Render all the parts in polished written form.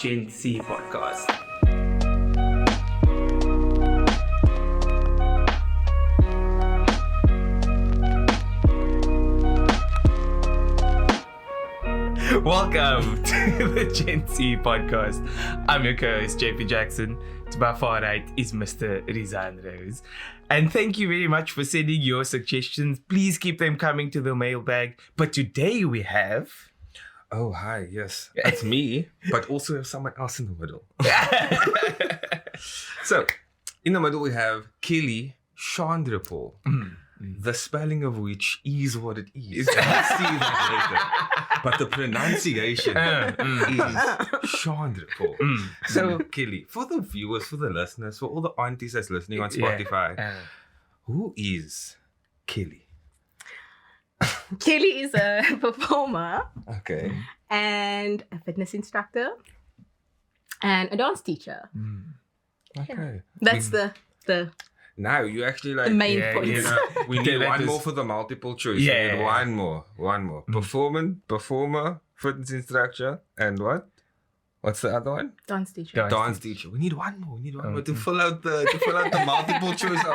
GenC podcast. Welcome to the GenC podcast. I'm your co-host, JP Jackson. To my far right is Mr. Rizaan Rose. And thank you very much for sending your suggestions. Please keep them coming to the mailbag. But today we have... Oh, hi. Yes, it's me, but also have someone else in the middle. So, in the middle we have Kelly Chandrapaul. The spelling of which is what it is. I'll see that later. But the pronunciation is Chandrapaul. So, Kelly, for the viewers, for the listeners, for all the aunties that's listening on Spotify, who is Kelly? Kelly is a performer. Okay. And a fitness instructor. And a dance teacher. Okay. That's the Now you actually like the main points. You know, we need one more for the multiple choice. Yeah. We need one more. Performer, fitness instructor, and what? What's the other one? Dance teacher. Dance teacher. We need one more. To fill out the multiple choice.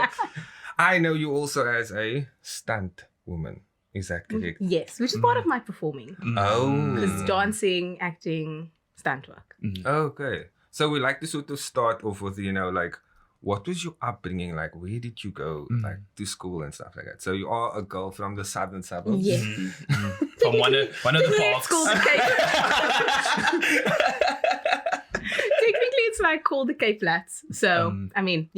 I know you also as a stunt woman. Is that correct? Yes, which is part of my performing. Oh. Because dancing, acting, stunt work. Okay. So we like to sort of start off with, like, what was your upbringing like? Where did you go, like, to school and stuff like that? So you are a girl from the southern suburbs. Yes. From one of the parks. School Technically, it's like called the Cape Flats. So, I mean,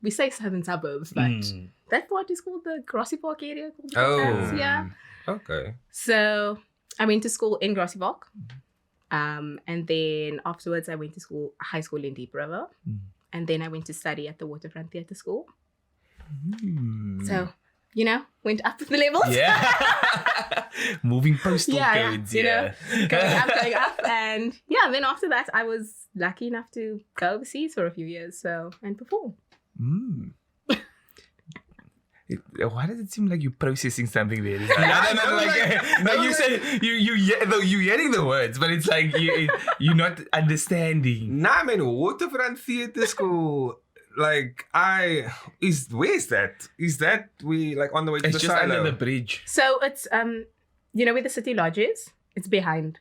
we say southern suburbs, but that part is called the Grassy Park area. Called the Cape Flats, yeah. Okay. So, I went to school in Grassy Park. And then afterwards, I went to high school in Deep River. And then I went to study at the Waterfront Theatre School. So, went up the levels. Yeah. Moving postal codes. Going up. And then after that, I was lucky enough to go overseas for a few years and perform. Why does it seem like you're processing something there? No, you say you're hearing the words, but it's like you're not understanding. Nah, man, Waterfront Theatre School. Like, where's that? Is that we like on the way to it's the just silo? under the bridge. So it's where the City Lodge is? It's behind.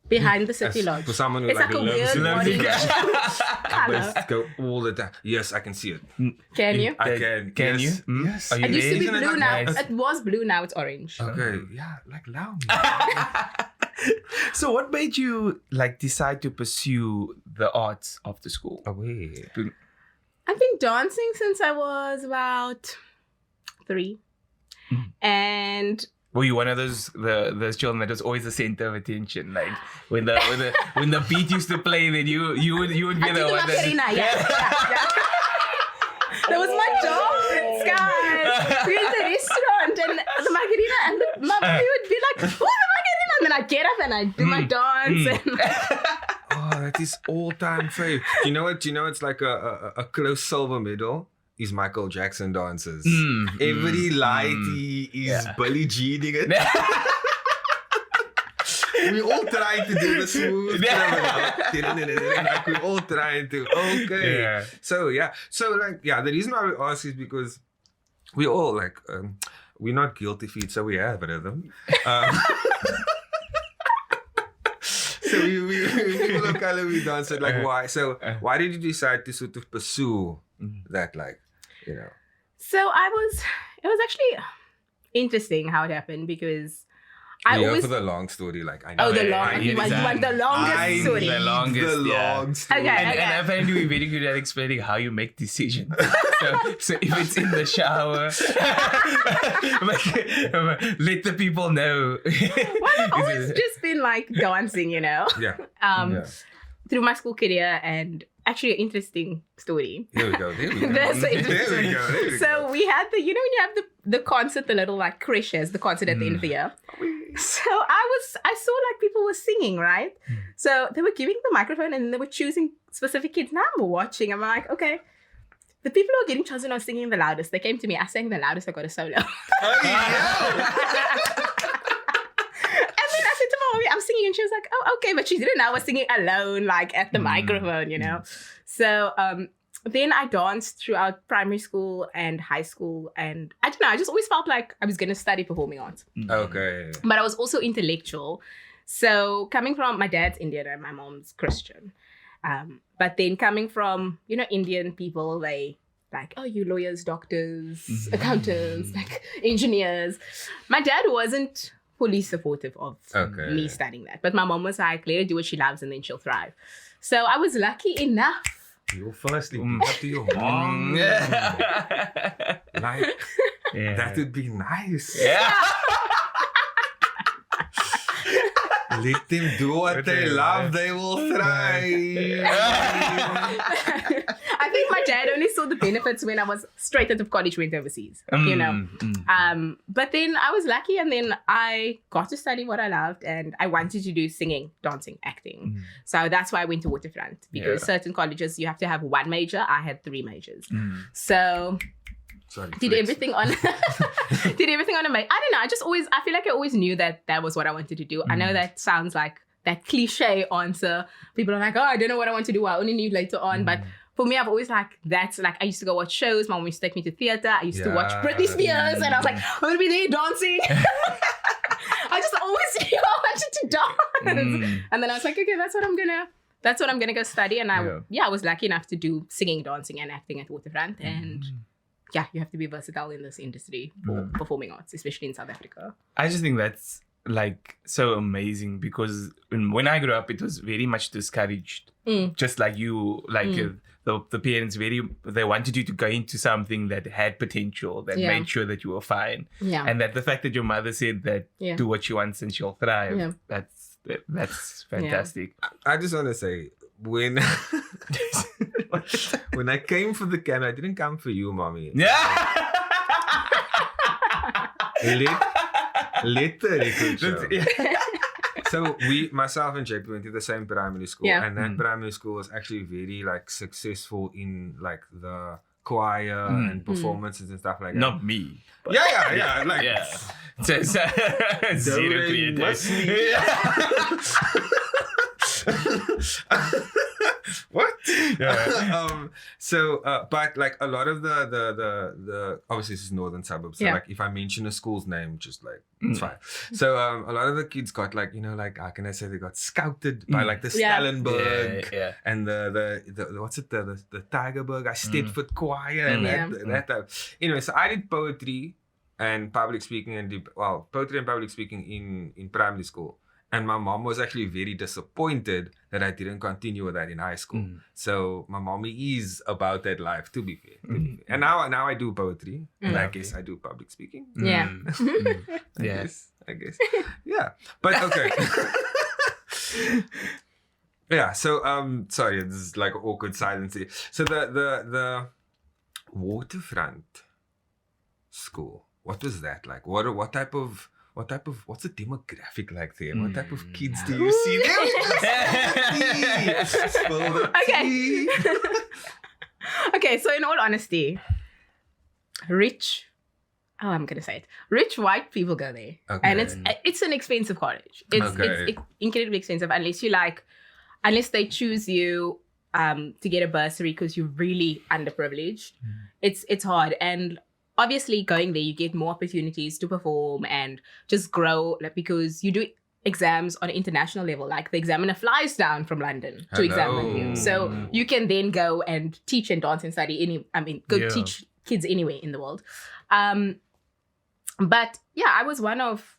Behind the City Lodge. For someone who It's like a lives weird body I color. must go all the time. Yes, I can see it. Can you? I can. Can Yes. you? Yes. Are you It used to be Isn't it blue like now. nice? It was blue, now it's orange. Okay. Yeah, like loud. So what made you decide to pursue the arts after school? Away. I've been dancing since I was about 3. And Were you one of those children that was always the center of attention? Like when the beat used to play, then you would be I the did the one Macarena, yeah. That was my dance, guys. We were in the restaurant and the Macarena, and the mummy would be like, "Oh, the Macarena!" And then I'd get up and I'd do my dance. And Oh, that is all-time fave. Do you know what? It's like a close silver medal is Michael Jackson dances. Every light he is Billie Jeaning it. We all trying to do the smooth like we all trying to. Okay. Yeah. So the reason why we ask is because we all we're not guilty feet, so we have rhythm. So we people of color, we dance it why? So why did you decide to sort of pursue that so it was actually interesting how it happened because I You're always. for the long story, I know. Oh, the long. I You want the longest story. The longest, the yeah. long story. Okay. And apparently we're very good at explaining how you make decisions. so if it's in the shower, let the people know. Well, I've always just been dancing, Yeah. through my school career, and actually an interesting story. There we go. That's so interesting. There we go. So we had when you have the concert, the little creches, the concert at the end of the year. So I saw people were singing, right? So they were giving the microphone and they were choosing specific kids. Now I'm watching. I'm like, okay, the people who are getting chosen are singing the loudest. They came to me. I sang the loudest. I got a solo. Oh, yeah. And then I said to my mommy, I'm singing, and she was like, oh, okay, but she didn't know I was singing alone, like at the microphone, you know. So then I danced throughout primary school and high school, and I don't know, I just always felt like I was going to study performing arts. Okay. But I was also intellectual. So coming from, my dad's Indian and my mom's Christian. But then coming from, you know, Indian people, they like, oh, you lawyers, doctors, accountants, like engineers. My dad wasn't fully supportive of me studying that. But my mom was like, let her do what she loves and then she'll thrive. So I was lucky enough. You firstly up to your mom. Like, that would be nice. Yeah. Let them do what they love, they will thrive. I think my dad only saw the benefits when I was straight out of college, went overseas, you know. But then I was lucky, and then I got to study what I loved, and I wanted to do singing, dancing, acting. So that's why I went to Waterfront, because certain colleges, you have to have one major. I had 3 majors. So... Did everything on a major. I don't know. I feel like I always knew that was what I wanted to do. I know that sounds like that cliche answer. People are like, oh, I don't know what I want to do. I only knew later on. But for me, I've always I used to go watch shows. My mom used to take me to theater. I used to watch Britney Spears, and I was like, I'm going to be there dancing. I just always knew I wanted to dance. And then I was like, okay, that's what I'm gonna go study. And I was lucky enough to do singing, dancing, and acting at Waterfront. And yeah, you have to be versatile in this industry for performing arts, especially in South Africa. I just think that's like so amazing, because when I grew up, it was very much discouraged. Just like you, like the parents they wanted you to go into something that had potential, that made sure that you were fine. Yeah. And that the fact that your mother said that do what she wants and she'll thrive, that's fantastic. I just want to say, when I came for the camera, I didn't come for you, mommy. Yeah. Let the record show. So myself and JP went to the same primary school, and that primary school was actually very successful in the choir and performances and stuff like that. Not me. Yeah. Zero creativity. What? But a lot of the obviously this is northern suburbs. So if I mention a school's name, just it's fine. So a lot of the kids got how can I say, they got scouted by the Stellenberg and the what's it, the Tigerberg, Stedford Choir and that. Anyway, so I did poetry and public speaking in primary school. And my mom was actually very disappointed that I didn't continue with that in high school. So my mommy is about that life, to be fair. And now I do poetry, and I guess I do public speaking. Yeah. I guess. Yeah. But okay. Yeah. So sorry, this is awkward silence here. So the Waterfront school, what was that like? What's the demographic like there? What type of kids do you see there? Okay, so in all honesty, rich white people go there. And it's an expensive college. It's incredibly expensive unless they choose you to get a bursary because you're really underprivileged. It's hard. And obviously, going there, you get more opportunities to perform and just grow, because you do exams on an international level. The examiner flies down from London to examine you. So you can then go and teach and dance and study teach kids anywhere in the world. But yeah, I was one of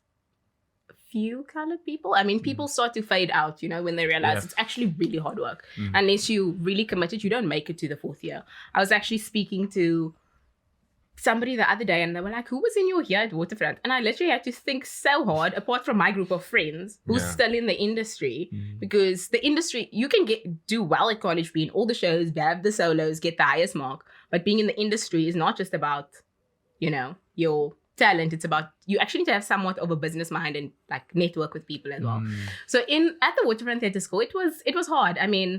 few colored people. People start to fade out, when they realize it's actually really hard work. Unless you really committed, you don't make it to the 4th year. I was actually speaking to somebody the other day, and they were like, who was in your year at Waterfront? And I literally had to think so hard, apart from my group of friends who's still in the industry, because the industry, you can do well at college, be in all the shows, have the solos, get the highest mark, but being in the industry is not just about your talent. It's about, you actually need to have somewhat of a business mind and network with people as well. So at the Waterfront Theatre School, it was hard. I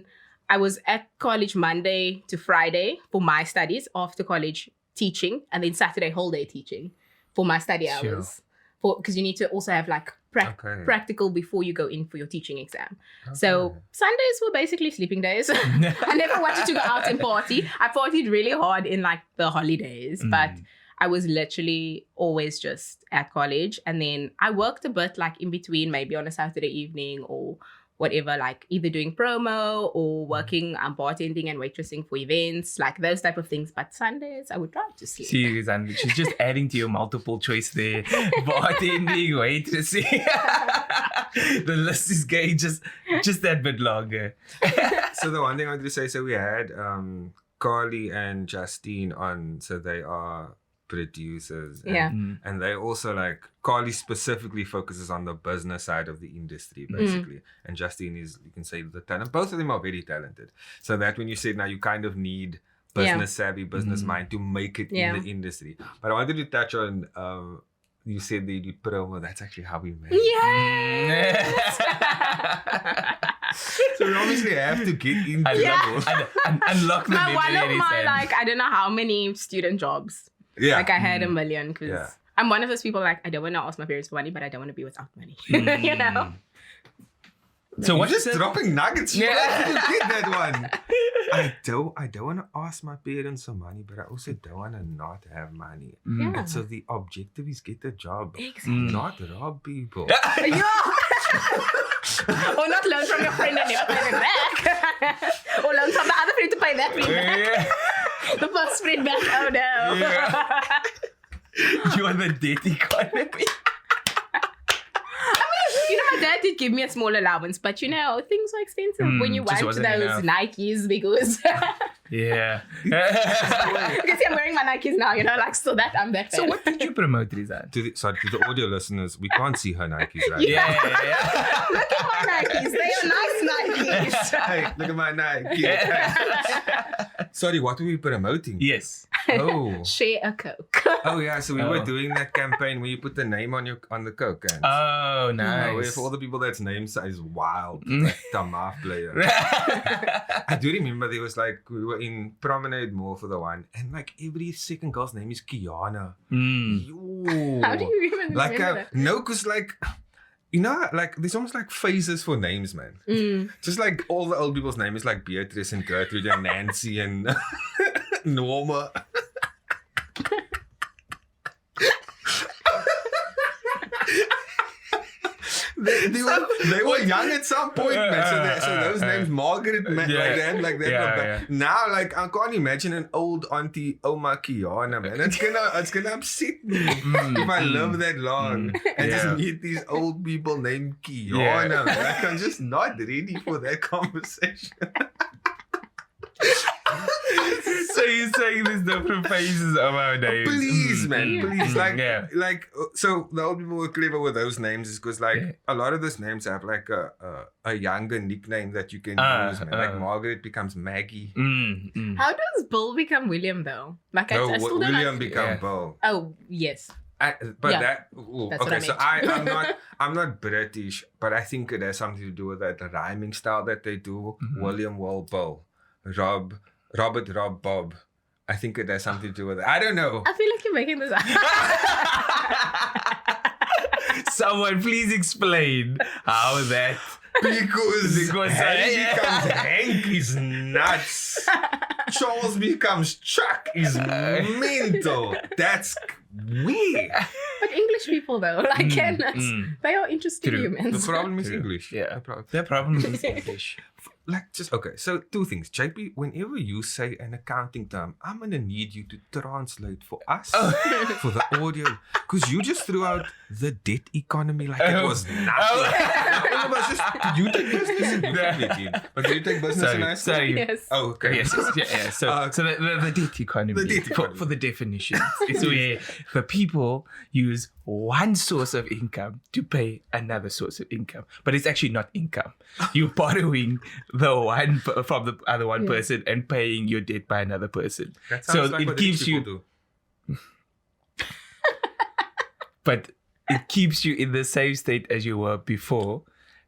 was at college Monday to Friday for my studies, after college teaching, and then Saturday whole day teaching for my study hours. because you need to also have like Okay. practical before you go in for your teaching exam. Okay. So Sundays were basically sleeping days. I never wanted to go out and party. I partied really hard in like the holidays, but I was literally always just at college. And then I worked a bit like in between, maybe on a Saturday evening or whatever, like either doing promo or working bartending and waitressing for events, like those type of things. But Sundays, I would try to sleep. See, Rizaan, she's just adding to your multiple choice there. Bartending, waitressing. The list is getting just that bit longer. So the one thing I wanted to say, so we had Carly and Justine on, so they are producers. And they also like, Carly specifically focuses on the business side of the industry, basically. And Justine is, you can say, the talent. Both of them are very talented. So that when you say now you kind of need business savvy, business mind to make it in the industry. But I wanted to touch on, you said they did promo. That's actually how we met. Yes! So we obviously have to get into that. Unlock the memory. One of my, Rizaan. like, I don't know how many student jobs. Yeah. Like I had a million because I'm one of those people like I don't want to ask my parents for money, but I don't want to be without money. You know? So You're what's just dropping nuggets. You Yeah. don't get that one. I don't want to ask my parents for money, but I also don't want to not have money. Yeah. And so the objective is get a job, Exactly. not rob people. Yeah. Or not loan from your friend and never pay them back. Or loan from the other friend to pay that friend back. The first friend back. Oh no. Yeah. You are the debt economy. You know, my dad did give me a small allowance, but you know, things are expensive when you just want wasn't those enough. Nikes because Yeah. you can see I'm wearing my Nikes now, you know, like so that I'm that So fan. what did you promote, Rizaan? To the audio listeners, we can't see her Nikes right Yeah. Look at my Nikes. They are nice Nikes. now. Hey, look at my Nike. Sorry, what were we promoting? Yes. Oh. Share a Coke. Oh yeah, so we were Oh. doing that campaign where you put the name on the Coke cans. Oh, Where nice. for all the people that's name is wild, like Tamaf player. I do remember there was like, we were in Promenade Mall for the one, and like every second girl's name is Kiana. Yo. How do you even like remember that? no, cause like, you know, like there's almost like phases for names, man. Just like all the old people's name is like Beatrice and Gertrude and Nancy and Norma. They were young at some point, man. So those names, Margaret, man, like that. Yeah. Now, like I can't imagine an old auntie Oma Kiana, man. It's gonna upset me if I live that long and just meet these old people named Kiana. Man. Like I'm just not ready for that conversation. So you're saying there's different phases of our names. Please, man, please. Like, Yeah. so the old people were clever with those names is because, like, a lot of those names have like a younger nickname that you can use, man. Like Margaret becomes Maggie. How does Bill become William though? Like No, I still don't William become Yeah. Bill. Oh yes. But Yeah. that ooh, That's what okay. I So I'm not British, but I think it has something to do with that rhyming style that they do. William, Will, Bill, Robert, Rob, Bob. I think it has something to do with it. I don't know. I feel like you're making this up. Someone please explain how that. Because Harry yeah. becomes Hank is nuts. Charles becomes Chuck is mental. That's weird. But English people though, like they are interesting True. humans. The problem is True. English. Yeah. The problem. The problem is English. Like just okay. So two things, JP. Whenever you say an accounting term, I'm gonna need you to translate for us for the audio, because you just threw out the debt economy like it was nothing. No, but just, did you take business? You did. But did you take business in high school? Sorry. Yes. Oh, okay. Yes. Yeah. So the debt economy. The debt economy. For the definition is where the people use one source of income to pay another source of income, but it's actually not income. You're borrowing the one from the other one person and paying your debt by another person. That sounds like it what keeps rich you, people do. but it keeps you in the same state as you were before.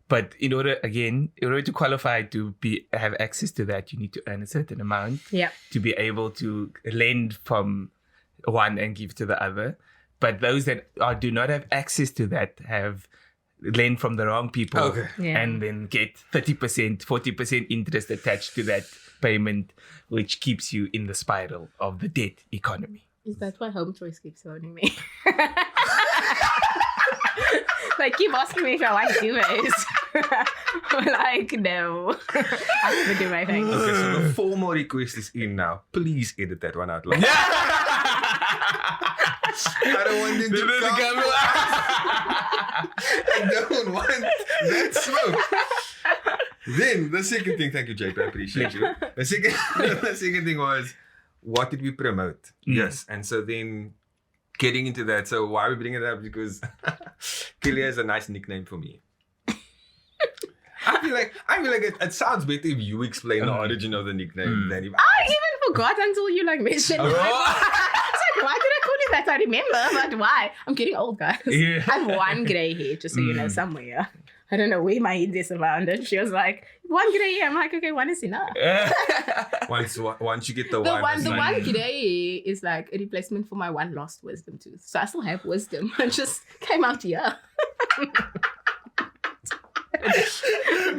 But in order to qualify to have access to that, you need to earn a certain amount Yeah. to be able to lend from one and give to the other. but those that do not have access to that have lend from the wrong people Okay. Yeah. and then get 30%, 40% interest attached to that payment, which keeps you in the spiral of the debt economy. Is that why Home Choice keeps phoning me? Like, keep asking me if I like duvets. I'm like, no. I have to do my thing. Okay, so the formal request is in now. Please edit that one out loud. I don't want them to come. I don't want that smoke. Then the second thing, thank you, JP, I appreciate you. The second thing was, what did we promote? Yes, and so then getting into that. So why are we bringing it up? Because Kelly has a nice nickname for me. I feel like it sounds better if you explain the origin of the nickname than if I even forgot until you like mentioned it. I was like, why did I call you that? I remember, but why? I'm getting old, guys. Yeah. I have one grey hair, just so you know, somewhere. I don't know where my head is around it. She was like, one grey hair. I'm like, okay, one is enough. once you get the The one, one it's like- grey is like a replacement for my one lost wisdom tooth. So I still have wisdom. It just came out here.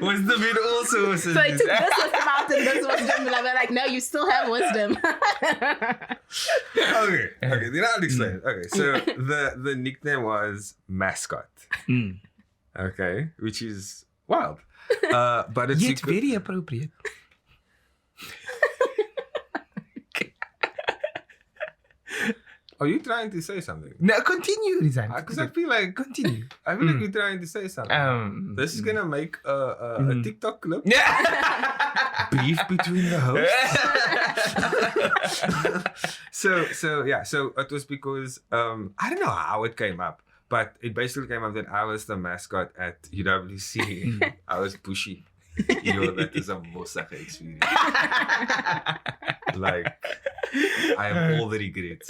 Wisdom in all sources. So I took this wisdom out and this wisdom. And I'm like, no, you still have wisdom. Okay, then I'll explain it. Okay, so the nickname was Mascot. Mm. Okay, which is wild. But it's Yet very appropriate. Are you trying to say something? No, continue, Rizaan. Because I feel like Continue. you're trying to say something. This is gonna make a TikTok clip. Beef between the hosts. So it was because I don't know how it came up, but it basically came up that I was the mascot at UWC. I was bushy. That is a Mosaka experience. Like, I have all the regrets.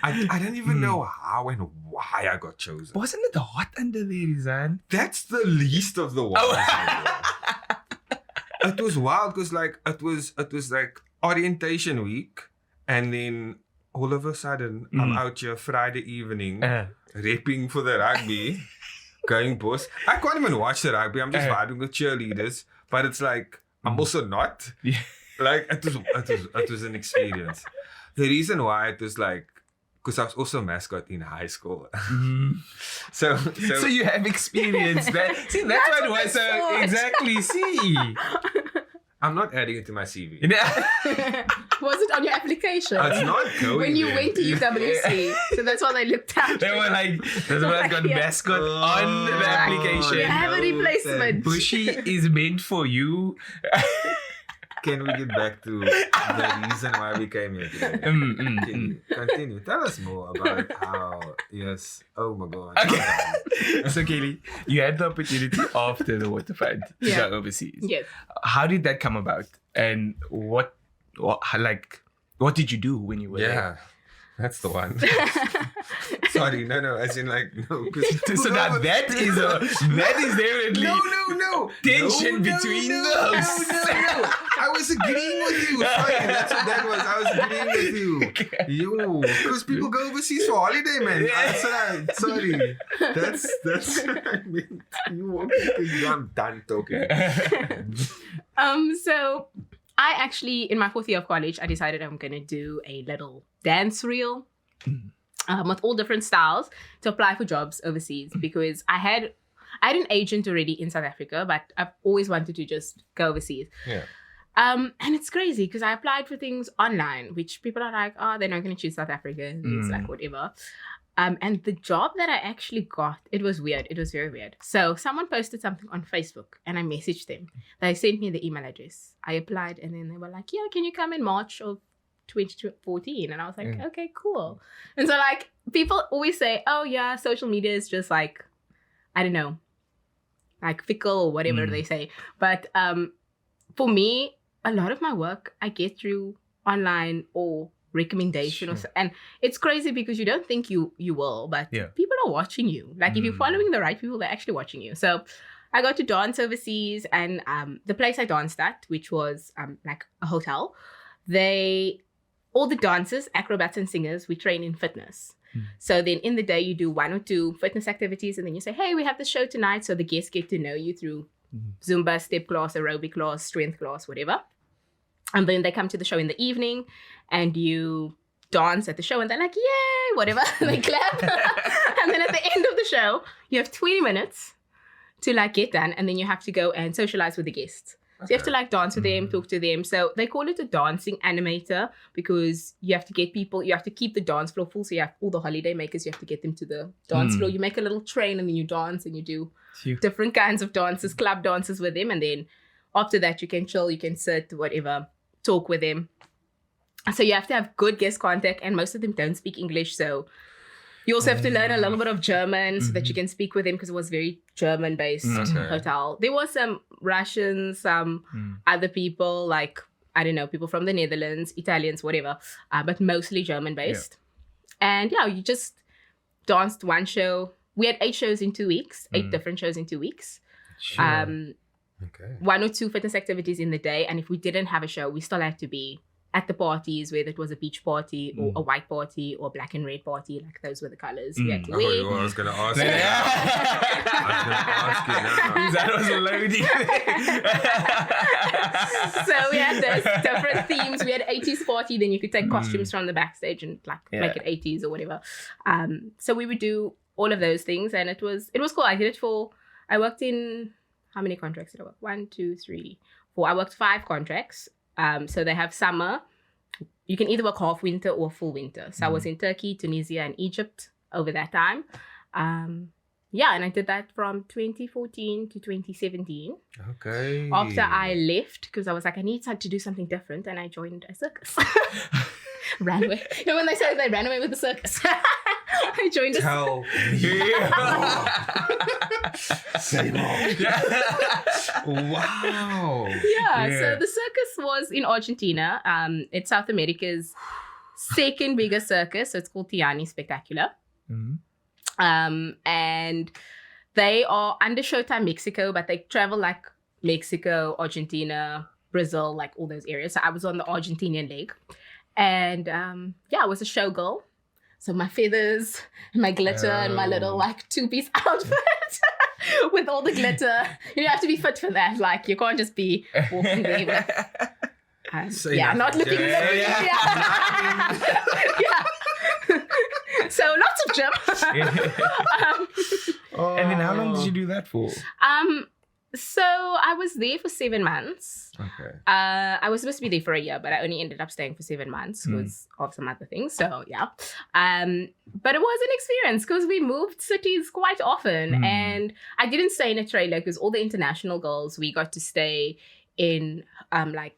I don't even know how and why I got chosen. Wasn't it hot under there, Rizaan? That's the least of the worries. It was wild because it was like orientation week, and then all of a sudden I'm out here Friday evening repping for the rugby, going boss. I can't even watch the rugby. I'm just vibing with cheerleaders, but it's like I'm also not. Yeah. Like it was an experience. The reason why it was like, because I was also a mascot in high school. So you have experienced that. See, that's what it was. So thought. Exactly. See. I'm not adding it to my CV. Was it on your application? It's not going When you there. went to UWC. So that's why they looked out. They were like, that's why I got Yeah. mascot on the You application. have a replacement. Bushy is meant for you. Can we get back to the reason why we came here today? Continue. Tell us more about how, yes. Oh my God. Okay. So, Kelly, you had the opportunity after the waterfront to Yeah. go overseas. Yes. How did that come about? And what did you do when you were there? Yeah. That's the one. Sorry, no, as in like, no. So that is definitely No. tension between the hosts. No. I was agreeing with you. Sorry, that's what that was. I was agreeing with you. Because people go overseas for holiday, man. Sorry. That's what I meant. I'm done talking. So I actually, in my fourth year of college, I decided I'm going to do a little dance reel with all different styles to apply for jobs overseas because I had an agent already in South Africa, but I've always wanted to just go overseas. Yeah. And it's crazy because I applied for things online, which people are like, oh, they're not going to choose South Africa. It's like whatever. And the job that I actually got, it was weird. It was very weird. So someone posted something on Facebook and I messaged them. They sent me the email address. I applied and then they were like, yeah, can you come in March of 2014? And I was like, okay, cool. And so like people always say, oh yeah, social media is just like, I don't know, like fickle or whatever they say. But for me, a lot of my work I get through online or recommendation and it's crazy because you don't think you will, but people are watching you. Like if you're following the right people, they're actually watching you. So I got to dance overseas and the place I danced at, which was like a hotel, all the dancers, acrobats and singers, we train in fitness. So then in the day, you do 1 or 2 fitness activities, and then you say, hey, we have the show tonight. So the guests get to know you through Zumba, step class, aerobic class, strength class, whatever. And then they come to the show in the evening, and you dance at the show, and they're like, yay, whatever. They clap. And then at the end of the show, you have 20 minutes to like get done, and then you have to go and socialize with the guests. So you have to like dance with them, talk to them. So they call it a dancing animator because you have to get people, you have to keep the dance floor full. So you have all the holiday makers, you have to get them to the dance floor. You make a little train, and then you dance, and you do different kinds of dances, club dances with them. And then after that, you can chill, you can sit, whatever, talk with them. So you have to have good guest contact, and most of them don't speak English. So you also have to learn a little bit of German so that you can speak with them, because it was very German-based hotel. There was some Russians, some other people, like, I don't know, people from the Netherlands, Italians, whatever, but mostly German-based. Yeah. And yeah, you just danced 1 show. We had 8 shows in 2 weeks, 8 different shows in 2 weeks. Sure. 1 or 2 fitness activities in the day. And if we didn't have a show, we still had to be at the parties, whether it was a beach party or a white party or black and red party, like those were the colors we had to wear. I was going to ask you. That was loading. So we had those different themes. We had 80s party, then you could take costumes from the backstage and like make it 80s or whatever. So we would do all of those things, and it was cool. I worked in, how many contracts did I work? 1, 2, 3, 4. I worked 5 contracts. So they have summer. You can either work half winter or full winter. So I was in Turkey, Tunisia, and Egypt over that time. And I did that from 2014 to 2017. Okay. After I left, because I was like, I need to do something different, and I joined a circus. Ran away. You know when they say they ran away with the circus? I joined a circus. Say more. Wow. Yeah, so the circus was in Argentina. It's South America's second biggest circus. So it's called Tiani Spectacular. And they are under Showtime Mexico, but they travel like Mexico, Argentina, Brazil, like all those areas. So I was on the Argentinian leg. And I was a showgirl. So my feathers and my glitter and my little like 2-piece outfit with all the glitter. You have to be fit for that. Like you can't just be walking there with not looking So lots of gym. And then how long did you do that for? So I was there for 7 months. Okay. I was supposed to be there for a year, but I only ended up staying for 7 months because of some other things. So yeah. But it was an experience because we moved cities quite often. And I didn't stay in a trailer because all the international girls, we got to stay in like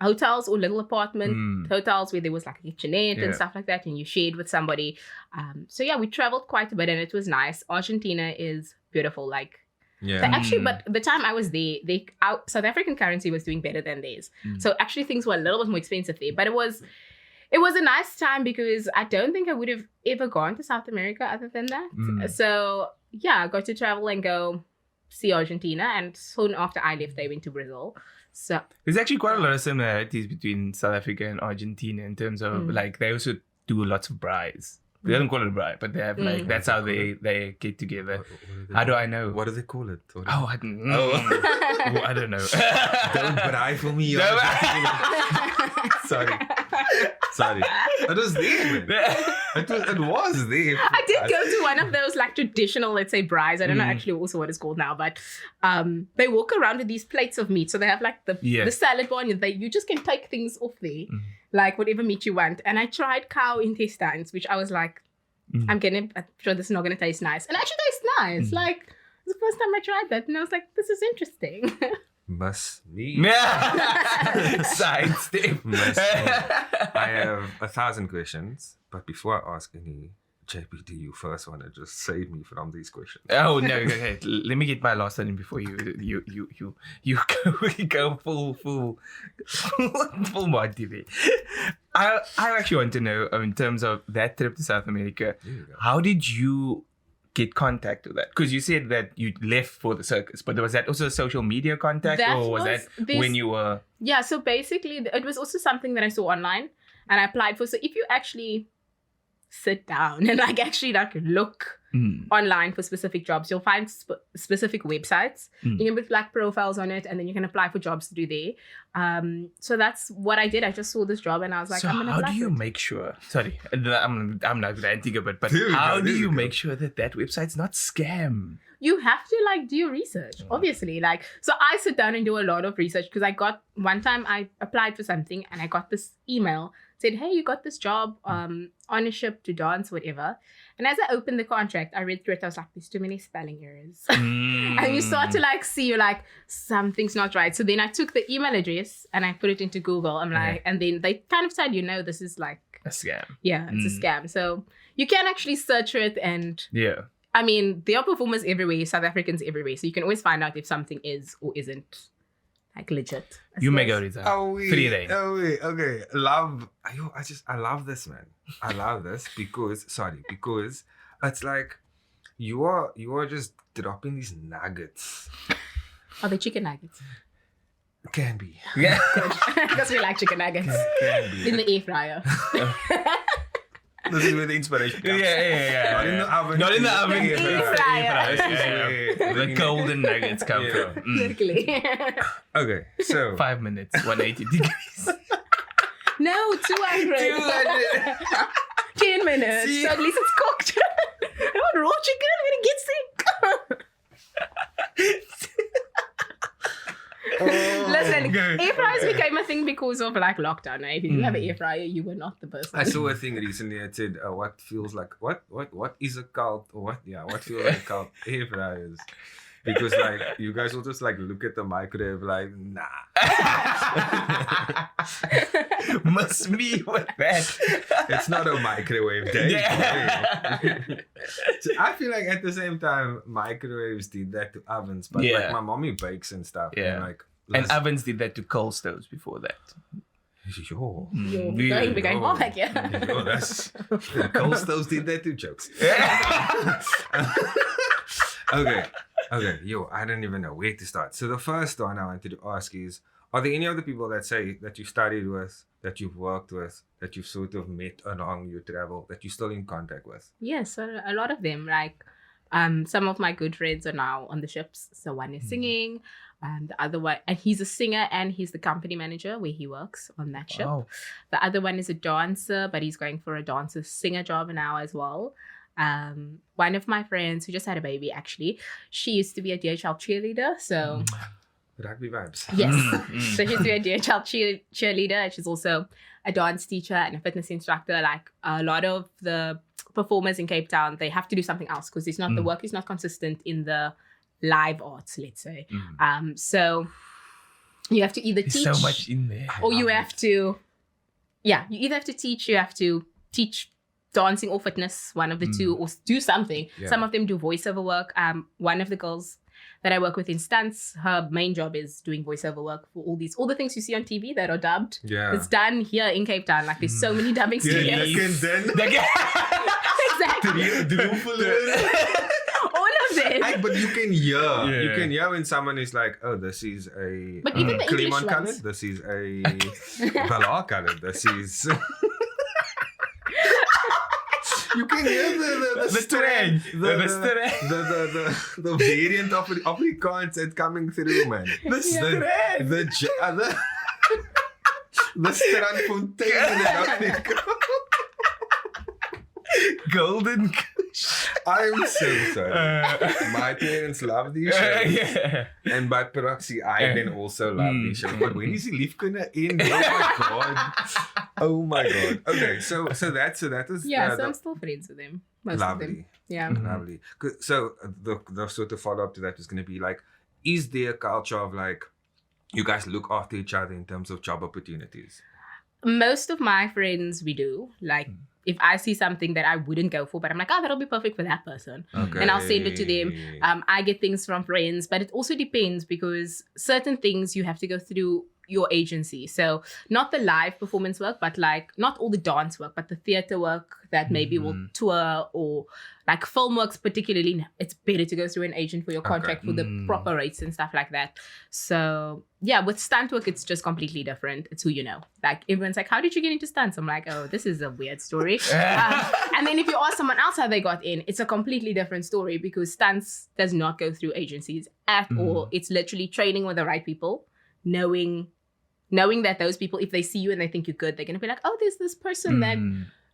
hotels or little apartment hotels where there was like a kitchenette and stuff like that, and you shared with somebody. So yeah, we traveled quite a bit, and it was nice. Argentina is beautiful. Like, so actually, but the time I was there, South African currency was doing better than theirs. So actually things were a little bit more expensive there. But it was a nice time because I don't think I would have ever gone to South America other than that. So yeah, I got to travel and go see Argentina. And soon after I left, they went to Brazil. So there's actually quite a lot of similarities between South Africa and Argentina in terms of like they also do lots of braais. They don't call it a bride, but they have like that's how they get together. How do I know? What do they call it? I don't know. Don't bride for me. Sorry. It was there, man. It was there. I did go to one of those like traditional, let's say, brides. I don't know actually also what it's called now, but they walk around with these plates of meat. So they have like the salad bar, and you just can take things off there. Like whatever meat you want. And I tried cow intestines, which I was like, I'm sure this is not gonna taste nice. And it actually tastes nice. Like it's the first time I tried that, and I was like, this is interesting. Must be. Side step. I have 1,000 questions, but before I ask any, JP, do you first want to just save me from these questions? Oh no! Okay, let me get my last one in before you go full mod TV. I actually want to know in terms of that trip to South America. How did you get contact with that? Because you said that you left for the circus, but was that also a social media contact, or was that when you were? Yeah, so basically, it was also something that I saw online and I applied for. So if you actually sit down and like actually like look online for specific jobs. You'll find specific websites. You can put like profiles on it, and then you can apply for jobs to do there. So that's what I did. I just saw this job and I was like, so I'm gonna how apply do you for it. make sure? Sorry, I'm not ranting a bit, but how do you make sure that website's not scam? You have to like do your research, obviously. Like, so I sit down and do a lot of research because one time I applied for something and I got this email said, hey, you got this job on a ship to dance, whatever. And as I opened the contract, I read through it. I was like, there's too many spelling errors. And you start to like see, you're like, something's not right. So then I took the email address and I put it into Google. I'm like, and then they kind of said, this is like a scam. Yeah, it's a scam. So you can actually search it and I mean, there are performers everywhere, South Africans everywhere. So you can always find out if something is or isn't like legit. You may go, Rizaan. Okay. I love this, man. I love this because it's like you are just dropping these nuggets. Are they chicken nuggets? Can be. Yeah. Because we like chicken nuggets. Can be. In the air fryer. This is where the inspiration comes. Yeah. Not in the oven. Not in the oven. Air fryer. Yeah. The golden nuggets come from. Literally. Okay, so 5 minutes, 180 degrees. No, 200. 10 minutes. See? So at least it's cooked. I want raw chicken. I'm going to get sick. Listen, air fryers became a thing because of like lockdown. If you didn't have an air fryer, you were not the person. I saw a thing recently that said, what feels like what is a cult, or what feels like a cult? Air fryers. Because like you guys will just like look at the microwave like, nah. Must be with that. It's not a microwave day. Yeah. So I feel like at the same time microwaves did that to ovens, but like my mommy bakes and stuff. Yeah. And like And ovens did that to coal stoves before that. Yo. We're going more back here. Yo, that's coal stoves did that too, jokes. Okay, yo, I don't even know where to start. So the first one I wanted to ask is, are there any other people that say that you studied with, that you've worked with, that you've sort of met along your travel, that you're still in contact with? Yes, so a lot of them. Like, some of my good friends are now on the ships. So one is singing, the other one, and he's a singer and he's the company manager where he works on that ship. Wow. The other one is a dancer, but he's going for a dancer-singer job now as well. One of my friends who just had a baby, actually, she used to be a DHL cheerleader. So Rugby vibes. yes, so she used to be a DHL cheerleader. She's also a dance teacher and a fitness instructor. Like a lot of the performers in Cape Town, they have to do something else because it's not the work is not consistent in the live arts, let's say. So you have to either teach so much in there. or you have to, you either have to teach, you have to teach dancing or fitness, one of the two, or do something. Yeah. Some of them do voiceover work. One of the girls that I work with in stunts, her main job is doing voiceover work for all the things you see on TV that are dubbed. Yeah. It's done here in Cape Town. Like there's so many dubbing studios. Exactly. All of them. But you can hear. Yeah. You can hear when someone is like, oh, this is a But even the English Clement ones. colored. This is a Bala colored. This is... You can hear the strength. the variant of Afrikaans that's coming through, man. The Strandfontein in Afrika. Golden. I'm so sorry. My parents love these shows. Yeah. And by proxy, I then also love these shows. But when is die liefkunde in? Oh my god. Okay, so that was Yeah, so I'm still friends with them. Most of them. lovely. Yeah. Lovely. So the sort of follow up to that was going to be like, is there a culture of like, you guys look after each other in terms of job opportunities? Most of my friends, we do. Like, if I see something that I wouldn't go for, but I'm like, that'll be perfect for that person. Okay. And I'll send it to them. I get things from friends, but it also depends because certain things you have to go through your agency. So not the live performance work, but like not all the dance work, but the theater work that maybe will tour, or like film works particularly, it's better to go through an agent for your contract for the proper rates and stuff like that. So yeah, with stunt work, it's just completely different. It's who you know. Like everyone's like, how did you get into stunts? I'm like, oh, this is a weird story. And then if you ask someone else how they got in, it's a completely different story, because stunts does not go through agencies at all. It's literally training with the right people, knowing that those people, if they see you and they think you're good, they're going to be like, oh, there's this person that,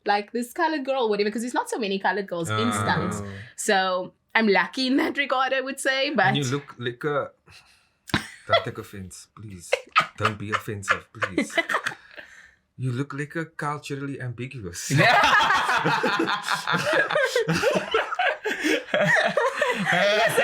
like this colored girl, whatever, because there's not so many colored girls in stunts. So I'm lucky in that regard, I would say. But and you look like a... Don't take offense, please. Don't be offensive, please. You look like a culturally ambiguous. Listen,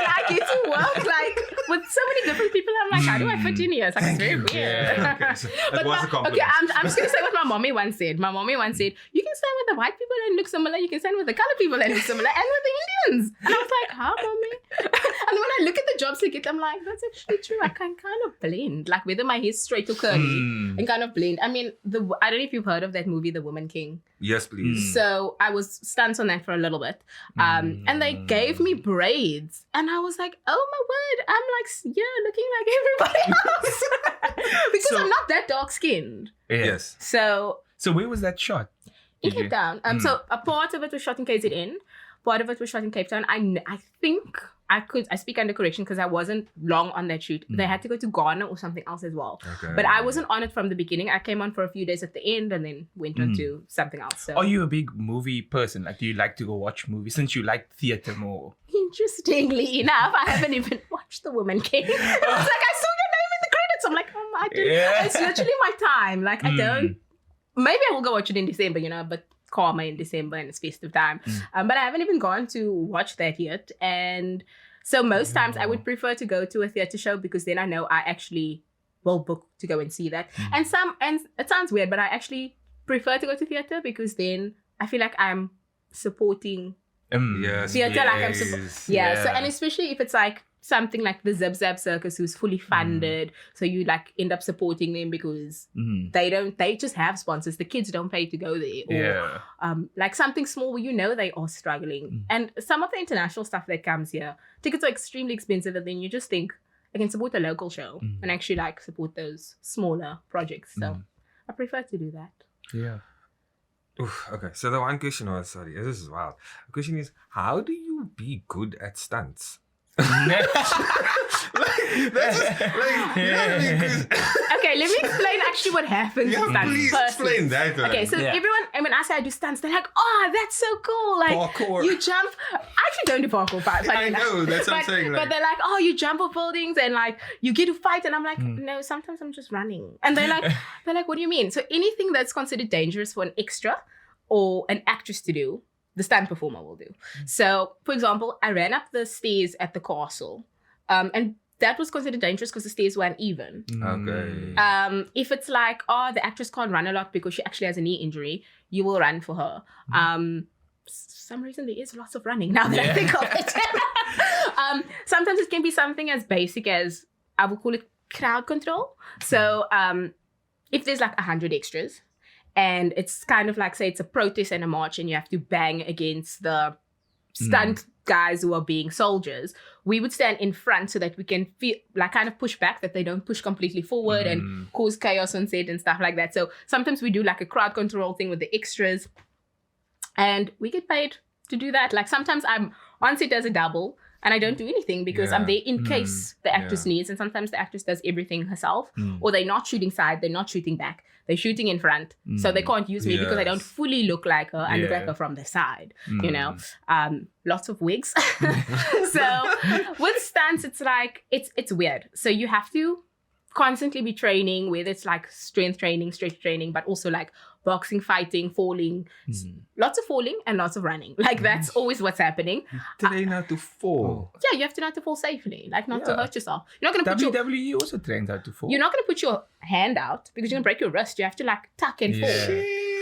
I get to work like with so many different people. I'm like, how do I fit in here? It's like, it's very weird. Yeah, okay. So that was a compliment. Okay, I'm just gonna say what my mommy once said. My mommy once said, you can stand with the white people and look similar, you can stand with the colored people and look similar, and with the Indians. And I was like, huh, mommy? And then when I look at the jobs they get, I'm like, that's actually true. I can kind of blend, like whether my hair's straight or curly, and kind of blend. I mean, I don't know if you've heard of that movie, The Woman King. Yes, please. So I was stunts on that for a little bit. And they gave me braids. And I was like, oh my word, I'm like, yeah, looking like everybody else. Because I'm not that dark skinned. Yes. So where was that shot? in Cape Town. So a part of it was shot in KZN. Part of it was shot in Cape Town. I think I speak under correction because I wasn't long on that shoot. They had to go to Ghana or something else as well. Okay. But I wasn't on it from the beginning. I came on for a few days at the end and then went on to something else. So. Are you a big movie person? Like, do you like to go watch movies since you like theater more? Interestingly enough, I haven't even watched The Woman King. It's like, I saw your name in the credits. I'm like, oh, I didn't. Yeah. It's literally my time. Like, I don't. Maybe I will go watch it in December, but calmer in December and it's festive time. But I haven't even gone to watch that yet. And so most times I would prefer to go to a theater show because then I know I actually will book to go and see that. And it sounds weird, but I actually prefer to go to theater because then I feel like I'm supporting Yes. theater. Yes. Like I'm So, and especially if it's like something like the Zip Zap Circus who's fully funded, so you like end up supporting them because they just have sponsors. The kids don't pay to go there, or like something small where they are struggling. And some of the international stuff that comes here, tickets are extremely expensive, and then you just think I can support a local show and actually like support those smaller projects. So I prefer to do that. Yeah. Oof, okay, so the one question was, sorry, this is wild. The question is, how do you be good at stunts? Okay, let me explain actually what happens in stunts. Please explain that. Okay, so everyone, when I say I do stunts, they're like, oh, that's so cool. Like, parkour. You jump. I actually don't do parkour. I know, that's what I'm saying. But they're like, oh, you jump off buildings and like, you get to fight. And I'm like, no, sometimes I'm just running. And they're like, what do you mean? So anything that's considered dangerous for an extra or an actress to do, the stunt-performer will do. So, for example, I ran up the stairs at the castle. And that was considered dangerous because the stairs were uneven. Okay. If it's like, the actress can't run a lot because she actually has a knee injury, you will run for her. Some reason there is lots of running now that I think of it. Sometimes it can be something as basic as, I will call it crowd control. So if there's like 100 extras, and it's kind of like, say it's a protest and a march and you have to bang against the stunt guys who are being soldiers, we would stand in front so that we can feel like kind of push back, that they don't push completely forward and cause chaos on set and stuff like that. So sometimes we do like a crowd control thing with the extras and we get paid to do that. Like sometimes I'm on set as a double and I don't do anything because I'm there in case the actress needs. And sometimes the actress does everything herself, or they're not shooting side, they're not shooting back, they're shooting in front. So they can't use me because I don't fully look like her. I look like her from the side, lots of wigs. So with stunts, it's like, it's weird. So you have to constantly be training, whether it's like strength training, stretch training, but also like boxing, fighting, falling, lots of falling and lots of running. Like that's always what's happening. Train how to fall. Yeah, you have to know how to fall safely, like not to hurt yourself. You're not going to put WWE also trains how to fall. You're not going to put your hand out because you're going to break your wrist. You have to like tuck and fall.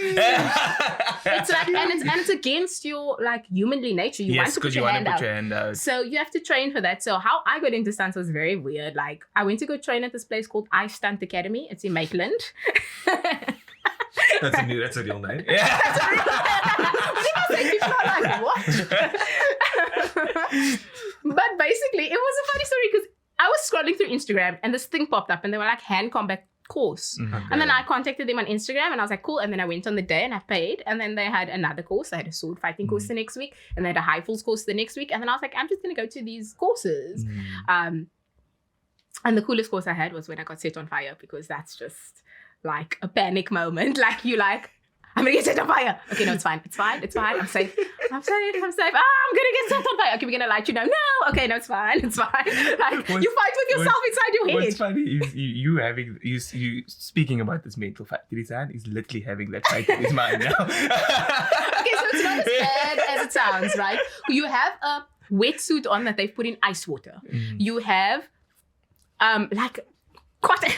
It's like, and it's against your like humanly nature. You want to put your hand out. So you have to train for that. So how I got into stunts was very weird. Like I went to go train at this place called I Stunt Academy. It's in Maitland. That's a real name. Yeah. That's a real name. People are like, what? But basically, it was a funny story because I was scrolling through Instagram and this thing popped up and they were like hand combat course. Okay. And then I contacted them on Instagram and I was like, cool. And then I went on the day and I paid. And then they had another course. They had a sword fighting course the next week. And they had a high falls course the next week. And then I was like, I'm just going to go to these courses. And the coolest course I had was when I got set on fire because that's just like a panic moment. Like you like, I'm going to get set on fire. Okay, no, it's fine. I'm safe. I'm safe. I'm going to get set on fire. Okay, we're going to light you now. No. Okay, no, it's fine. Like, you fight with yourself inside your head. What's funny is you speaking about this mental fight. Rizaan is literally having that fight in his mind now. Okay, so it's not as bad as it sounds, right? You have a wetsuit on that they've put in ice water. You have like cotton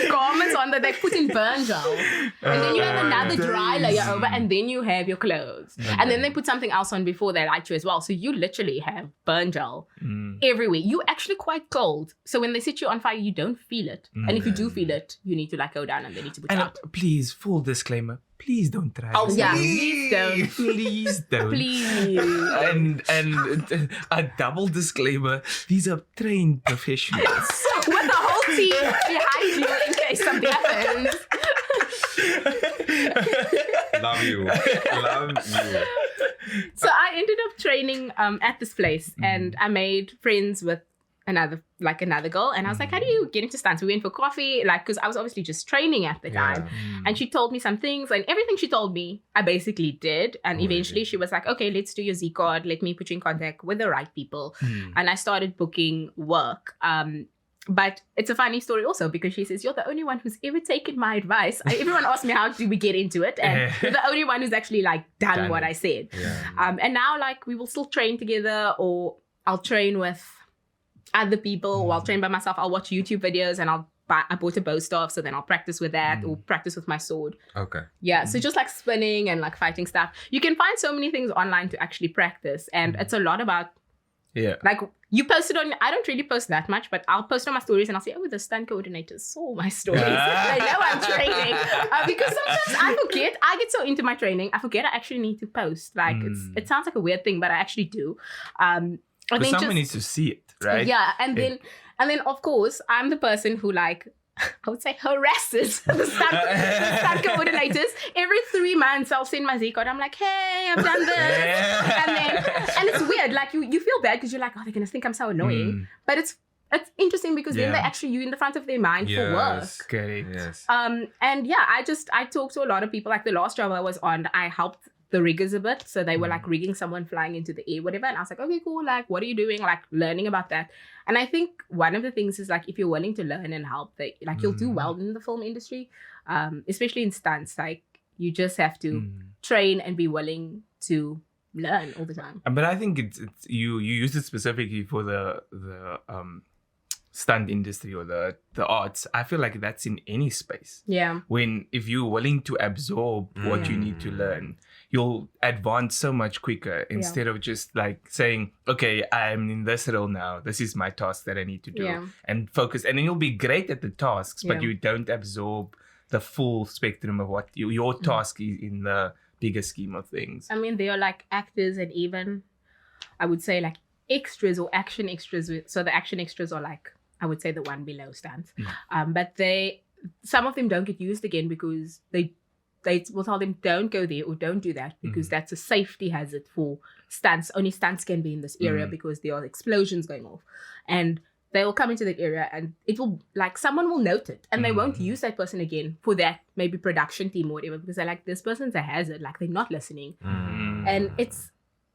garments on that they put in burn gel, and then you have another dry layer over, and then you have your clothes, and then they put something else on before they light you as well. So you literally have burn gel everywhere. You're actually quite cold, so when they set you on fire, you don't feel it, and if you do feel it, you need to like go down and they need to put you out. Please, full disclaimer. Please don't try. Oh yeah, please don't. Please don't. Please. And a double disclaimer: these are trained professionals with the whole team behind you in case something happens. Love you. So I ended up training at this place, and I made friends with another girl, and I was like, how do you get into stunts? We went for coffee, like, because I was obviously just training at the time, and she told me some things, and everything she told me I basically did, and eventually she was like, okay, let's do your Z card, let me put you in contact with the right people, and I started booking work. But it's a funny story also because she says, you're the only one who's ever taken my advice. Everyone asked me how do we get into it, and you're the only one who's actually like done what I said. And now like we will still train together, or I'll train with other people, or I'll train by myself. I'll watch YouTube videos, and I bought a bow staff, so then I'll practice with that, or practice with my sword. Okay. Yeah, so just like spinning and like fighting stuff. You can find so many things online to actually practice, and it's a lot about like you post it on, I don't really post that much, but I'll post on my stories and I'll say, oh, the stunt coordinators saw my stories. They know I'm training. Because sometimes I forget, I get so into my training, I forget I actually need to post. Like it sounds like a weird thing, but I actually do. But someone needs to see it, right? Yeah, and then of course I'm the person who like I would say harasses the stunt coordinators. Every 3 months I'll send my Z card. I'm like, hey, I've done this. and it's weird. Like you feel bad because you're like, oh, they're gonna think I'm so annoying. But it's interesting because then they actually you in the front of their mind for work. Correct. Yes. And yeah, I talked to a lot of people. Like the last job I was on, I helped the riggers a bit. So they were like rigging someone flying into the air, whatever. And I was like, okay, cool. Like, what are you doing? Like learning about that. And I think one of the things is like, if you're willing to learn and help, like you'll do well in the film industry, especially in stunts. Like you just have to train and be willing to learn all the time. But I think it's you use it specifically for the stunt industry or the arts. I feel like that's in any space. Yeah. If you're willing to absorb what you need to learn, you'll advance so much quicker instead of just like saying, okay, I'm in this role now. This is my task that I need to do and focus. And then you'll be great at the tasks, but you don't absorb the full spectrum of what your task is in the bigger scheme of things. I mean, they are like actors and even, I would say like extras or action extras. So the action extras are like, I would say the one below stunts. But some of them don't get used again because they will tell them don't go there or don't do that because that's a safety hazard for stunts. Only stunts can be in this area because there are explosions going off. And they will come into that area and it will, like, someone will note it and they won't use that person again for that maybe production team or whatever because they're like, this person's a hazard. Like, they're not listening. And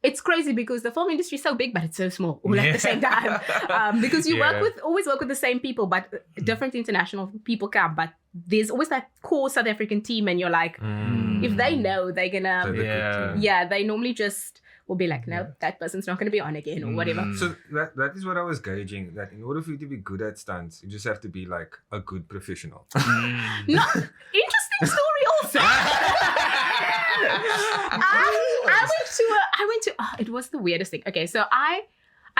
it's crazy because the film industry is so big, but it's so small all at the same time. Because you always work with the same people, but different international people come. But there's always that core South African team, and you're like, if they know, they're gonna, they normally just will be like, no, that person's not gonna be on again or whatever. So that is what I was gauging. That in order for you to be good at stunts, you just have to be like a good professional. No, interestingly story also. I went to, it was the weirdest thing. Okay, so I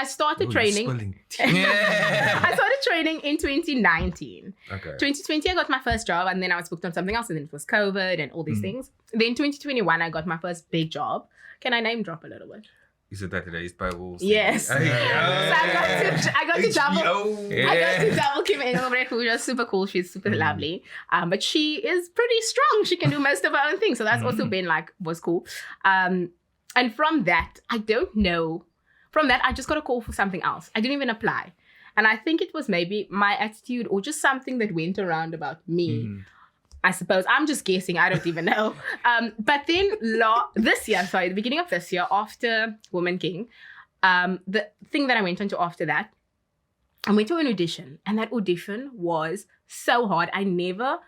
started training. I started training in 2019. Okay. 2020, I got my first job, and then I was booked on something else, and then it was COVID and all these things. Then 2021, I got my first big job. Can I name drop a little bit? Is it that Raised by Wolves? Yes. So I got to double Kim Engelbrecht, which was super cool. She's super lovely. But she is pretty strong. She can do most of her own things. So that's also been was cool. And from that, I don't know. From that, I just got a call for something else. I didn't even apply. And I think it was maybe my attitude or just something that went around about me. I suppose. I'm just guessing. I don't even know. But then the beginning of this year, after Woman King, the thing that I went on to after that, I went to an audition. And that audition was so hard. I'm a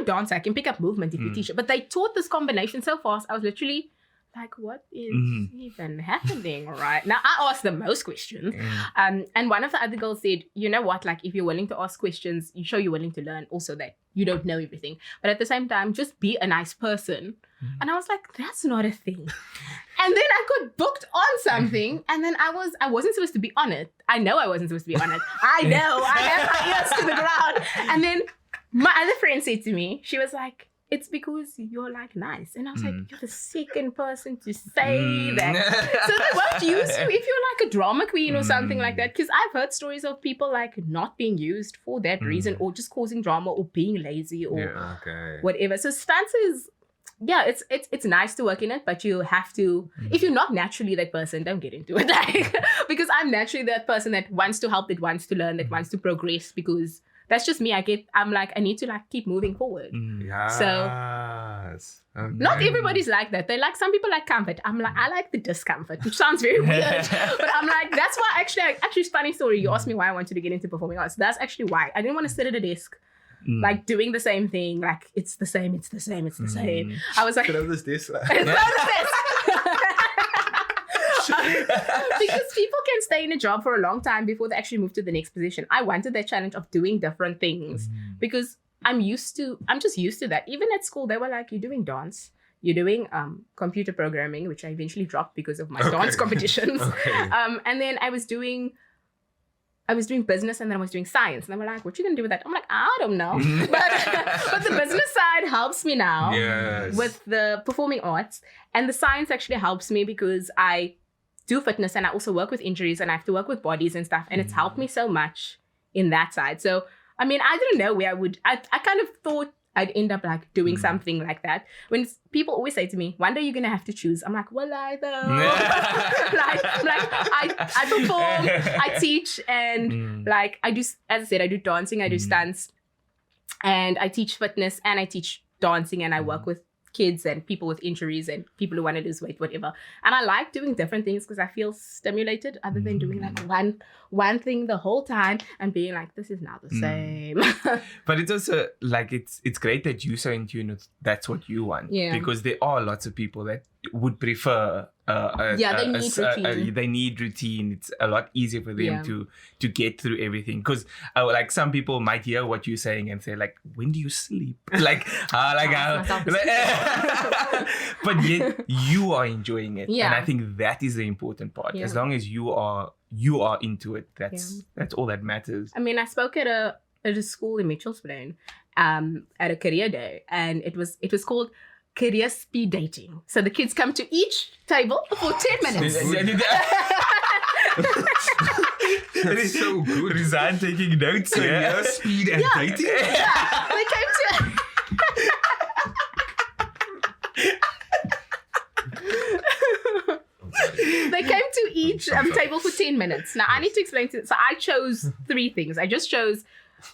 dancer. I can pick up movement if you teach it. But they taught this combination so fast. I was literally like, what is even happening right now? I asked the most questions. And one of the other girls said, you know what, like if you're willing to ask questions, you show you're willing to learn also that you don't know everything. But at the same time, just be a nice person. And I was like, that's not a thing. And then I got booked on something. And then I wasn't supposed to be on it. I know I wasn't supposed to be on it. I know. I have my ears to the ground. And then my other friend said to me, she was like, it's because you're like nice. And I was like, you're the second person to say that. So they won't use you if you're like a drama queen or something like that. Because I've heard stories of people like not being used for that reason or just causing drama or being lazy or whatever. So stunts is, it's nice to work in it, but you have to, if you're not naturally that person, don't get into it. Because I'm naturally that person that wants to help, that wants to learn, that wants to progress, because that's just me. I need to like keep moving forward. Yes. So not everybody's like that. Some people like comfort. I'm like, I like the discomfort, which sounds very weird. But I'm like, that's why actually funny story. You asked me why I wanted to get into performing arts. That's actually why. I didn't want to sit at a desk like doing the same thing. Like it's the same. I was like, throw this desk. Because people can stay in a job for a long time before they actually move to the next position. I wanted that challenge of doing different things because I'm just used to that. Even at school, they were like, you're doing dance, you're doing computer programming, which I eventually dropped because of my dance competitions. And then I was doing business, and then I was doing science. And they were like, what you gonna do with that? I'm like, I don't know. But the business side helps me now with the performing arts. And the science actually helps me because I do fitness and I also work with injuries and I have to work with bodies and stuff. And it's helped me so much in that side. So, I mean, I didn't know where I kind of thought I'd end up like doing something like that. When people always say to me, one day you're going to have to choose. I'm like, well, I perform, I teach, and like I do, as I said, I do dancing, I do stunts, and I teach fitness and I teach dancing, and I work with kids and people with injuries and people who want to lose weight, whatever. And I like doing different things because I feel stimulated other than doing like one thing the whole time and being like, this is not the same. But it's also like, it's great that you're so in tune with that's what you want. Yeah. Because there are lots of people that would prefer they need routine. They need routine. It's a lot easier for them to get through everything. Because like some people might hear what you're saying and say like, when do you sleep? Like, but yet you are enjoying it. Yeah. And I think that is the important part. Yeah. As long as you are into it, that's all that matters. I mean, I spoke at a school in Mitchell's-Plain at a career day, and it was called career speed dating. So the kids come to each table for 10 minutes. That's so good. Rizaan taking notes. Career speed and dating? Yeah. They came to... They came to each table for 10 minutes. Now, I need to explain so I chose 3 things. I just chose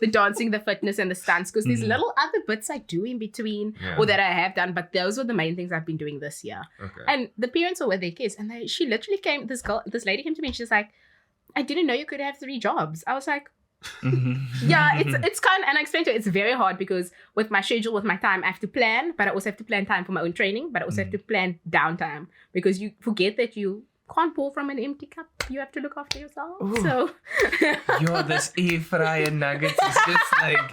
the dancing, the fitness, and the stunts, because there's little other bits I do in between or that I have done, but those were the main things I've been doing this year. Okay. And the parents were with their kids, and she literally came, this lady came to me and she's like, I didn't know you could have 3 jobs. I was like, yeah, it's kind of, and I explained to her, it's very hard because with my schedule, with my time, I have to plan, but I also have to plan time for my own training, but I also have to plan downtime because you forget that you can't pour from an empty cup. You have to look after yourself. Ooh. So Yo, this air fryer nuggets is just like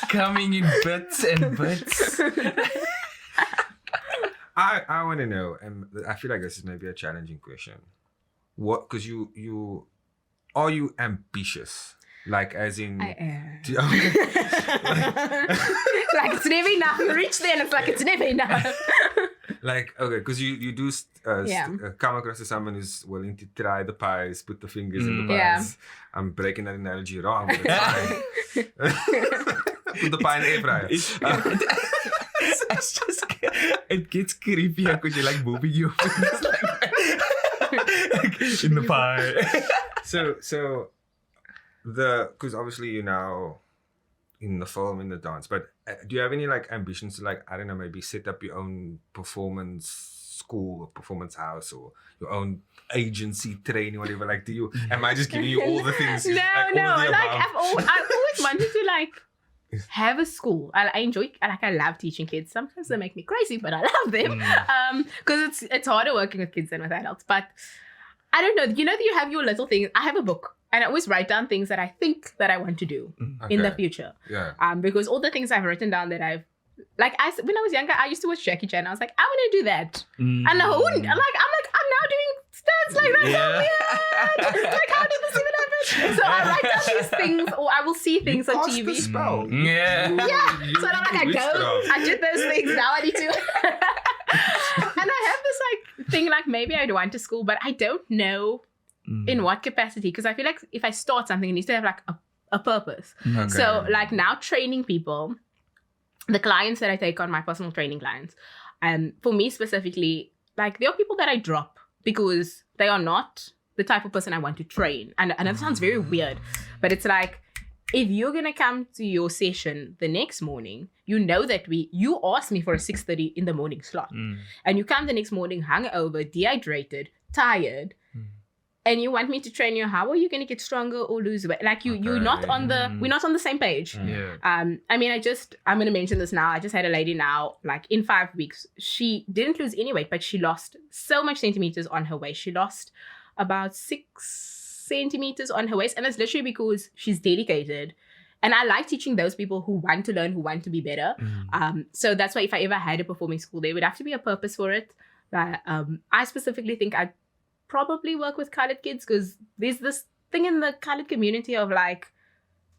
coming in bits and bits. I want to know, and I feel like this is maybe a challenging question. What? Because you are you ambitious? Like as in, I am. Okay. Like it's never enough. You reach there and it's like it's never enough. Like, okay, because you do Yeah. come across as someone who's willing to try the pies, put the fingers in the Yeah. pies. I'm breaking that analogy wrong, but it's fine. Put the pie in the air fryer. It's just, it gets creepy because you're like moving your fingers like in the pie. So because obviously you're now in the film, in the dance, but do you have any like ambitions to like, I don't know, maybe set up your own performance school or performance house or your own agency training, whatever? Like, am I just giving you all the things? No. All of the Like above? I've always wanted to like have a school. I enjoy. I love teaching kids. Sometimes they make me crazy, but I love them. Because it's harder working with kids than with adults. But I don't know. You know that you have your little things. I have a book. And I always write down things that I think that I want to do in the Okay. future. Yeah. Because all the things I've written down that when I was younger, I used to watch Jackie Chan. I was like, I want to do that. And I'm now doing stunts. Like, that's so weird. Like, how did this even happen? So I write down these things, or I will see things on Passed TV. the spell. Yeah. So I'm like, I did those things. Now I need to. And I have this like thing, like maybe I'd want to school, but I don't know in what capacity. Because I feel like if I start something, it needs to have like a purpose. Okay. So like now training people, the clients that I take on, my personal training clients, for me specifically, like there are people that I drop because they are not the type of person I want to train. And that sounds very weird, but it's like, if you're going to come to your session the next morning, you know that you asked me for a 6:30 in the morning slot. And you come the next morning hungover, dehydrated, tired, and you want me to train you. How are you going to get stronger or lose weight? Like you're not on we're not on the same page. Yeah. I mean, I'm going to mention this now. I just had a lady now, like in 5 weeks, she didn't lose any weight, but she lost so much centimeters on her waist. She lost about 6 centimeters on her waist. And that's literally because she's dedicated. And I like teaching those people who want to learn, who want to be better. So that's why if I ever had a performing school, there would have to be a purpose for it. I specifically think I'd probably work with colored kids, because there's this thing in the colored community of like,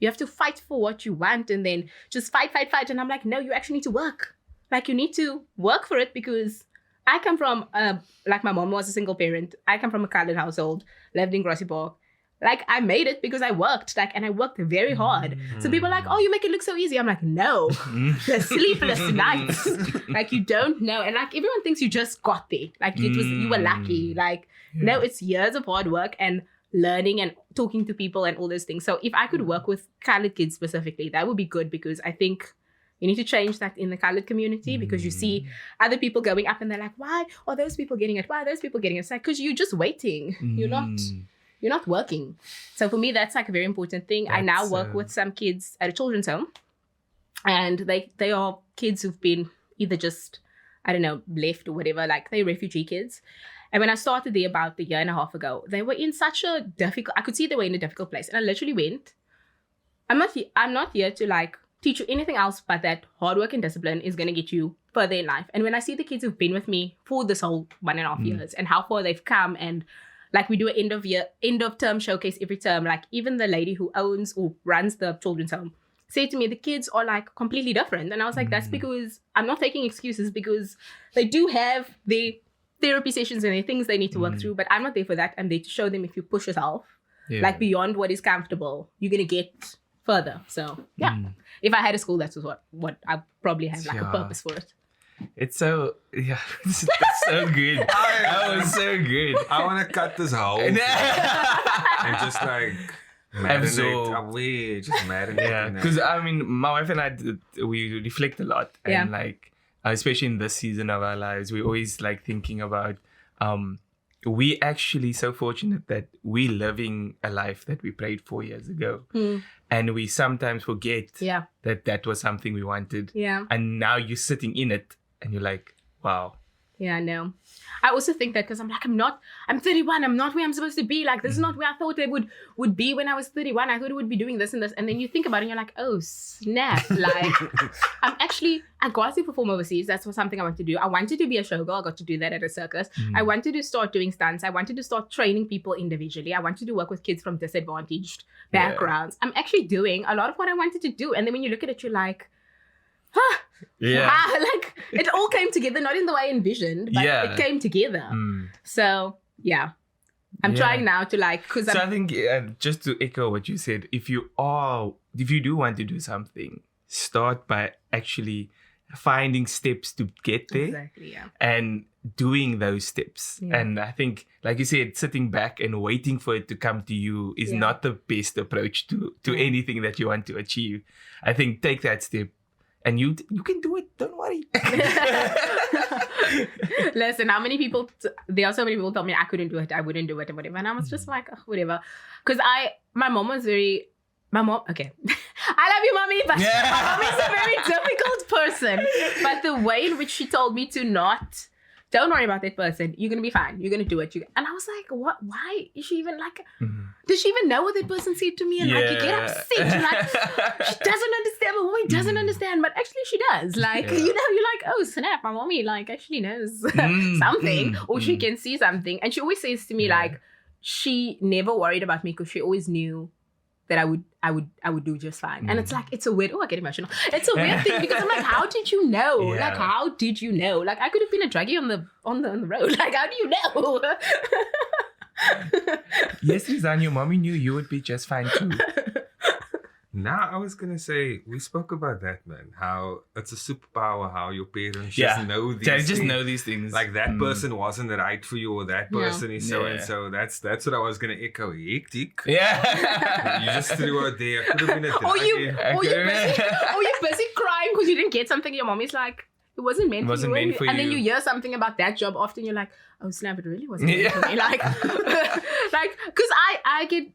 you have to fight for what you want and then just fight. And I'm like, no, you actually need to work. Like you need to work for it, because I come from, like my mom was a single parent. I come from a colored household, lived in Grassy Park. Like I made it because I worked, and I worked very hard. So people are like, oh, you make it look so easy. I'm like, no, the sleepless nights. Like you don't know. And like everyone thinks you just got there. Like you were lucky. Like, no, it's years of hard work and learning and talking to people and all those things. So if I could work with colored kids specifically, that would be good, because I think you need to change that in the colored community, because you see other people going up and they're like, why are those people getting it? Why are those people getting it? It's like, because you're just waiting. You're not working. So for me, that's like a very important thing. I now work with some kids at a children's home, and they are kids who've been either just, I don't know, left or whatever, like they're refugee kids. And when I started there about a year and a half ago, they were in such a difficult, I could see they were in a difficult place. And I literally went, I'm not here to like teach you anything else, but that hard work and discipline is going to get you further in life. And when I see the kids who've been with me for this whole 1.5 years and how far they've come, and like we do an end of term showcase every term, like even the lady who owns or runs the children's home said to me, the kids are like completely different. And I was like, that's because I'm not taking excuses, because they do have their therapy sessions and their things they need to work through, but I'm not there for that. I'm there to show them if you push yourself like beyond what is comfortable, you're going to get further. So if I had a school, that's what I probably have like a purpose for it. It's so, it's so good. That was so good. I want to cut this whole thing and just like marinate. Just marinate. Yeah, because I mean, my wife and I, we reflect a lot, and like, especially in this season of our lives, we're always like thinking about, we actually so fortunate that we're living a life that we prayed 4 years ago. And we sometimes forget that was something we wanted. Yeah. And now you're sitting in it and you're like, wow. Yeah, no. I also think that because I'm 31, I'm not where I'm supposed to be. Like, this is not where I thought I would be when I was 31. I thought it would be doing this and this. And then you think about it and you're like, oh, snap. Like, I got to perform overseas. That's something I want to do. I wanted to be a showgirl. I got to do that at a circus. I wanted to start doing stunts. I wanted to start training people individually. I wanted to work with kids from disadvantaged backgrounds. I'm actually doing a lot of what I wanted to do. And then when you look at it, you're like, like it all came together, not in the way I envisioned, but it came together. So I'm trying now to because I think just to echo what you said, if you do want to do something, start by actually finding steps to get there and doing those steps. And I think, like you said, sitting back and waiting for it to come to you is not the best approach to anything that you want to achieve. I think take that step. And you can do it. Don't worry. Listen, there are so many people tell me I couldn't do it, I wouldn't do it, and whatever. And I was just like, oh, whatever. Because my mom, okay. I love you, mommy, but my mom is a very difficult person. But the way in which she told me to don't worry about that person. You're going to be fine. You're going to do it. And I was like, what? Why is she even does she even know what that person said to me? And you get upset. You're she doesn't understand. My mommy doesn't understand. But actually she does. You're like, oh, snap. My mommy, actually knows something. Or she can see something. And she always says to me, she never worried about me because she always knew that I would do just fine. And it's it's a weird, I get emotional. It's a weird thing because I'm like, how did you know? How did you know? I could have been a druggie on the road. How do you know? Yes, Rizaan, your mommy knew you would be just fine too. Now, I was going to say, we spoke about that, man. How it's a superpower, how your parents just know these things. They just know these things. Like that person wasn't right for you or that person is so-and-so. That's what I was going to echo. Hectic. Yeah. You just threw out there. Could have been a or you're busy crying because you didn't get something. Your mommy's like, it wasn't meant for you. And then you hear something about that job often. You're like, oh snap, it really wasn't meant for me. Because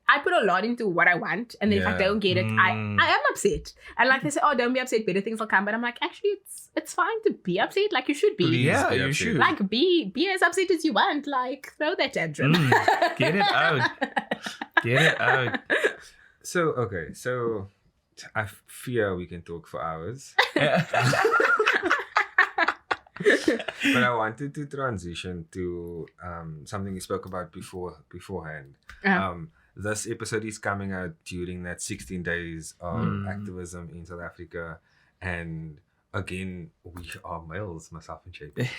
I put a lot into what I want, and then if I don't get it, I am upset. And they say, oh, don't be upset, better things will come. But I'm like, actually, it's fine to be upset. You should be. Yeah, you should. Be as upset as you want. Throw that tantrum. Get it out. Get it out. So I fear we can talk for hours. But I wanted to transition to something we spoke about beforehand. This episode is coming out during that 16 days of activism in South Africa. And again, we are males, myself and JP.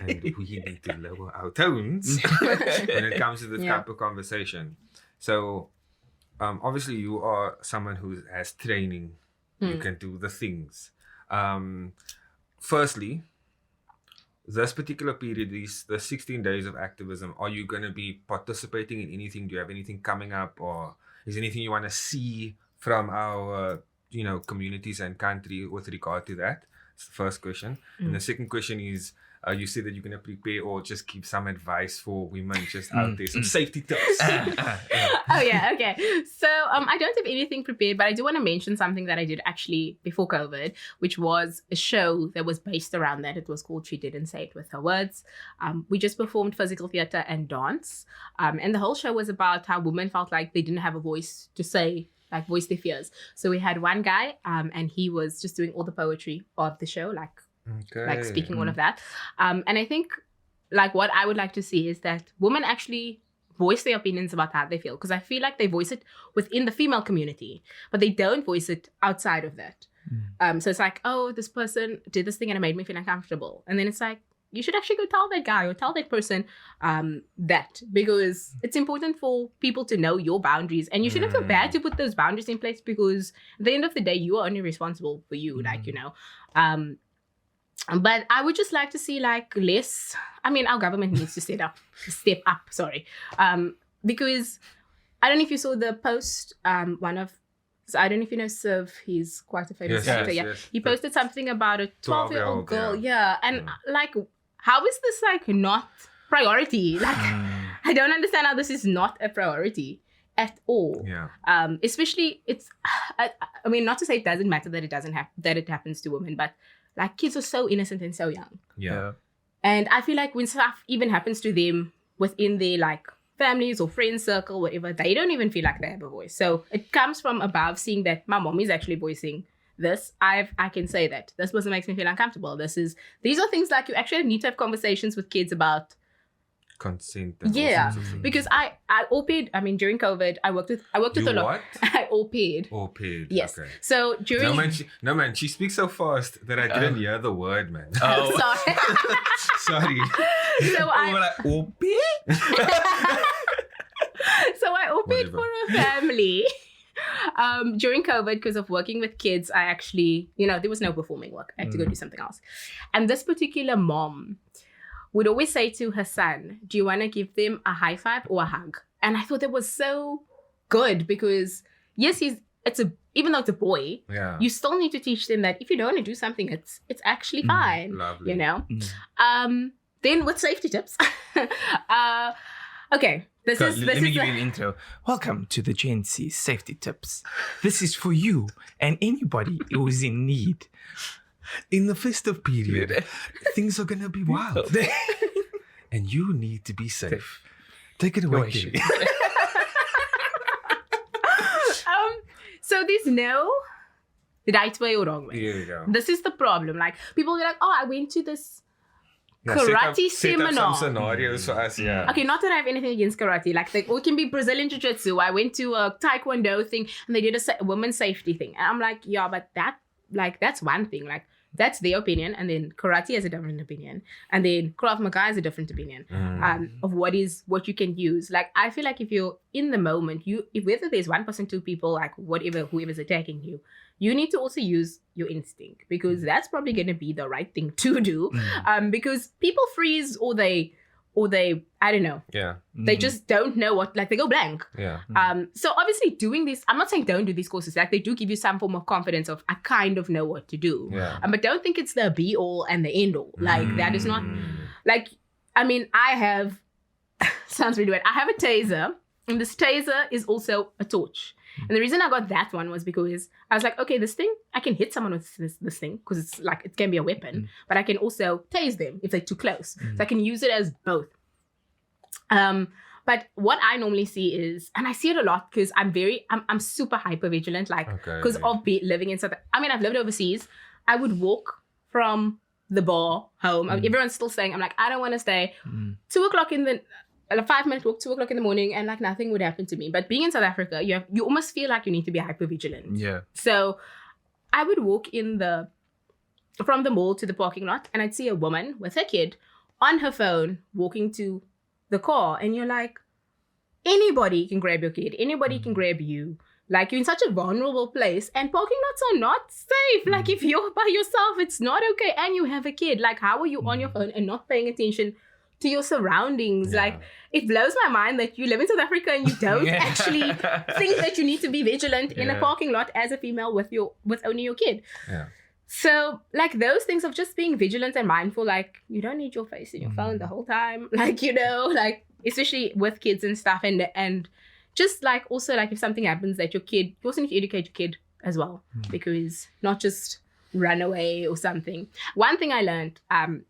And we need to lower our tones when it comes to this type of conversation. So, obviously, you are someone who has training. You can do the things. Firstly, this particular period, the 16 days of activism, are you going to be participating in anything? Do you have anything coming up, or is there anything you want to see from our, communities and country with regard to that? That's the first question. And the second question is, you said that you're going to prepare or just keep some advice for women just out there, some safety tips. Oh yeah, okay. So I don't have anything prepared, but I do want to mention something that I did actually before COVID, which was a show that was based around that. It was called She Didn't Say It With Her Words. We just performed physical theatre and dance. And the whole show was about how women felt like they didn't have a voice to say, voice their fears. So we had one guy and he was just doing all the poetry of the show, speaking all of that. And I think what I would like to see is that women actually voice their opinions about how they feel, because I feel like they voice it within the female community, but they don't voice it outside of that. So it's oh, this person did this thing and it made me feel uncomfortable. And then it's you should actually go tell that guy or tell that person that, because it's important for people to know your boundaries, and you shouldn't feel bad to put those boundaries in place, because at the end of the day, you are only responsible for you, But I would just like to see less. I mean, our government needs to step up. Because I don't know if you saw the post. So I don't know if you know Siv. He's quite a famous actor. Yes. He posted something about a 12-year-old girl. Yeah, and how is this not priority? I don't understand how this is not a priority at all. Yeah. Especially I mean, not to say it doesn't matter that it happens to women, but kids are so innocent and so young. Yeah. And I feel like when stuff even happens to them within their like families or friends circle, whatever, they don't even feel like they have a voice. So it comes from above, seeing that my mom is actually voicing this. I can say that this person makes me feel uncomfortable. These are things like you actually need to have conversations with kids about consent. And yeah, because I au paired. I mean, during COVID, I worked with a lot. What? I au paired. Au paired. Yes. Okay. So during No man, she speaks so fast that I didn't hear the word, man. Oh. Sorry. Sorry. So We're like, au pair? So I au paired Whatever. for a family. During COVID, because of working with kids, I actually, there was no performing work. I had to go do something else. And this particular mom would always say to her son, do you want to give them a high five or a hug? And I thought that was so good because, yes, even though it's a boy, Yeah. you still need to teach them that if you don't want to do something, it's actually fine, Lovely. Then with safety tips. Okay, Let me give you an intro. Welcome to the GenC Safety Tips. This is for you and anybody who is in need. In the festive period, things are gonna be wild, and you need to be safe. Take it away, Kelly. So there's no right way or wrong way. Here we go. This is the problem. Like people are like, oh, I went to this karate set up seminar. some scenarios for us. Yeah. Okay, not that I have anything against karate. Like, it can be Brazilian Jiu-Jitsu. I went to a Taekwondo thing and they did a women's safety thing. And I'm like, yeah, but that's one thing. Like, that's their opinion. And then karate has a different opinion. And then Krav Maga has a different opinion of what you can use. Like, I feel like if you're in the moment, if whether there's 1%, 2 people, like whoever's attacking you, you need to also use your instinct because that's probably going to be the right thing to do. Because people freeze or they, I don't know. Yeah. They just don't know what, like they go blank. Yeah. So obviously doing this, I'm not saying don't do these courses. Like they do give you some form of confidence of, I kind of know what to do. Yeah. But don't think it's the be all and the end all. Like that is not, like, I mean, I have, sounds really weird. I have a taser and this taser is also a torch. And the reason I got that one was because I was like, okay, this thing, I can hit someone with this thing because it's like, it can be a weapon, but I can also tase them if they're too close. So I can use it as both. But what I normally see is, and I see it a lot because I'm super hyper vigilant, like, because of living in I've lived overseas. I would walk from the bar home. Everyone's still saying, I'm like, I don't want to stay 2 o'clock in the, a 5-minute walk, 2 o'clock in the morning, and like nothing would happen to me. But being in South Africa, you almost feel like you need to be hyper vigilant. Yeah. So I would walk from the mall to the parking lot, and I'd see a woman with her kid on her phone walking to the car, and you're like, anybody can grab your kid, anybody can grab you. Like, you're in such a vulnerable place, and parking lots are not safe. Like, if you're by yourself, it's not okay, and you have a kid. Like, how are you on your phone and not paying attention to your surroundings? Like, it blows my mind that you live in South Africa and you don't actually think that you need to be vigilant in a parking lot as a female with only your kid. Yeah. So, like, those things of just being vigilant and mindful, like, you don't need your face in your phone the whole time. Like, like, especially with kids and stuff. And just, like, also, like, if something happens that you also need to educate your kid as well. Because not just run away or something. One thing I learned,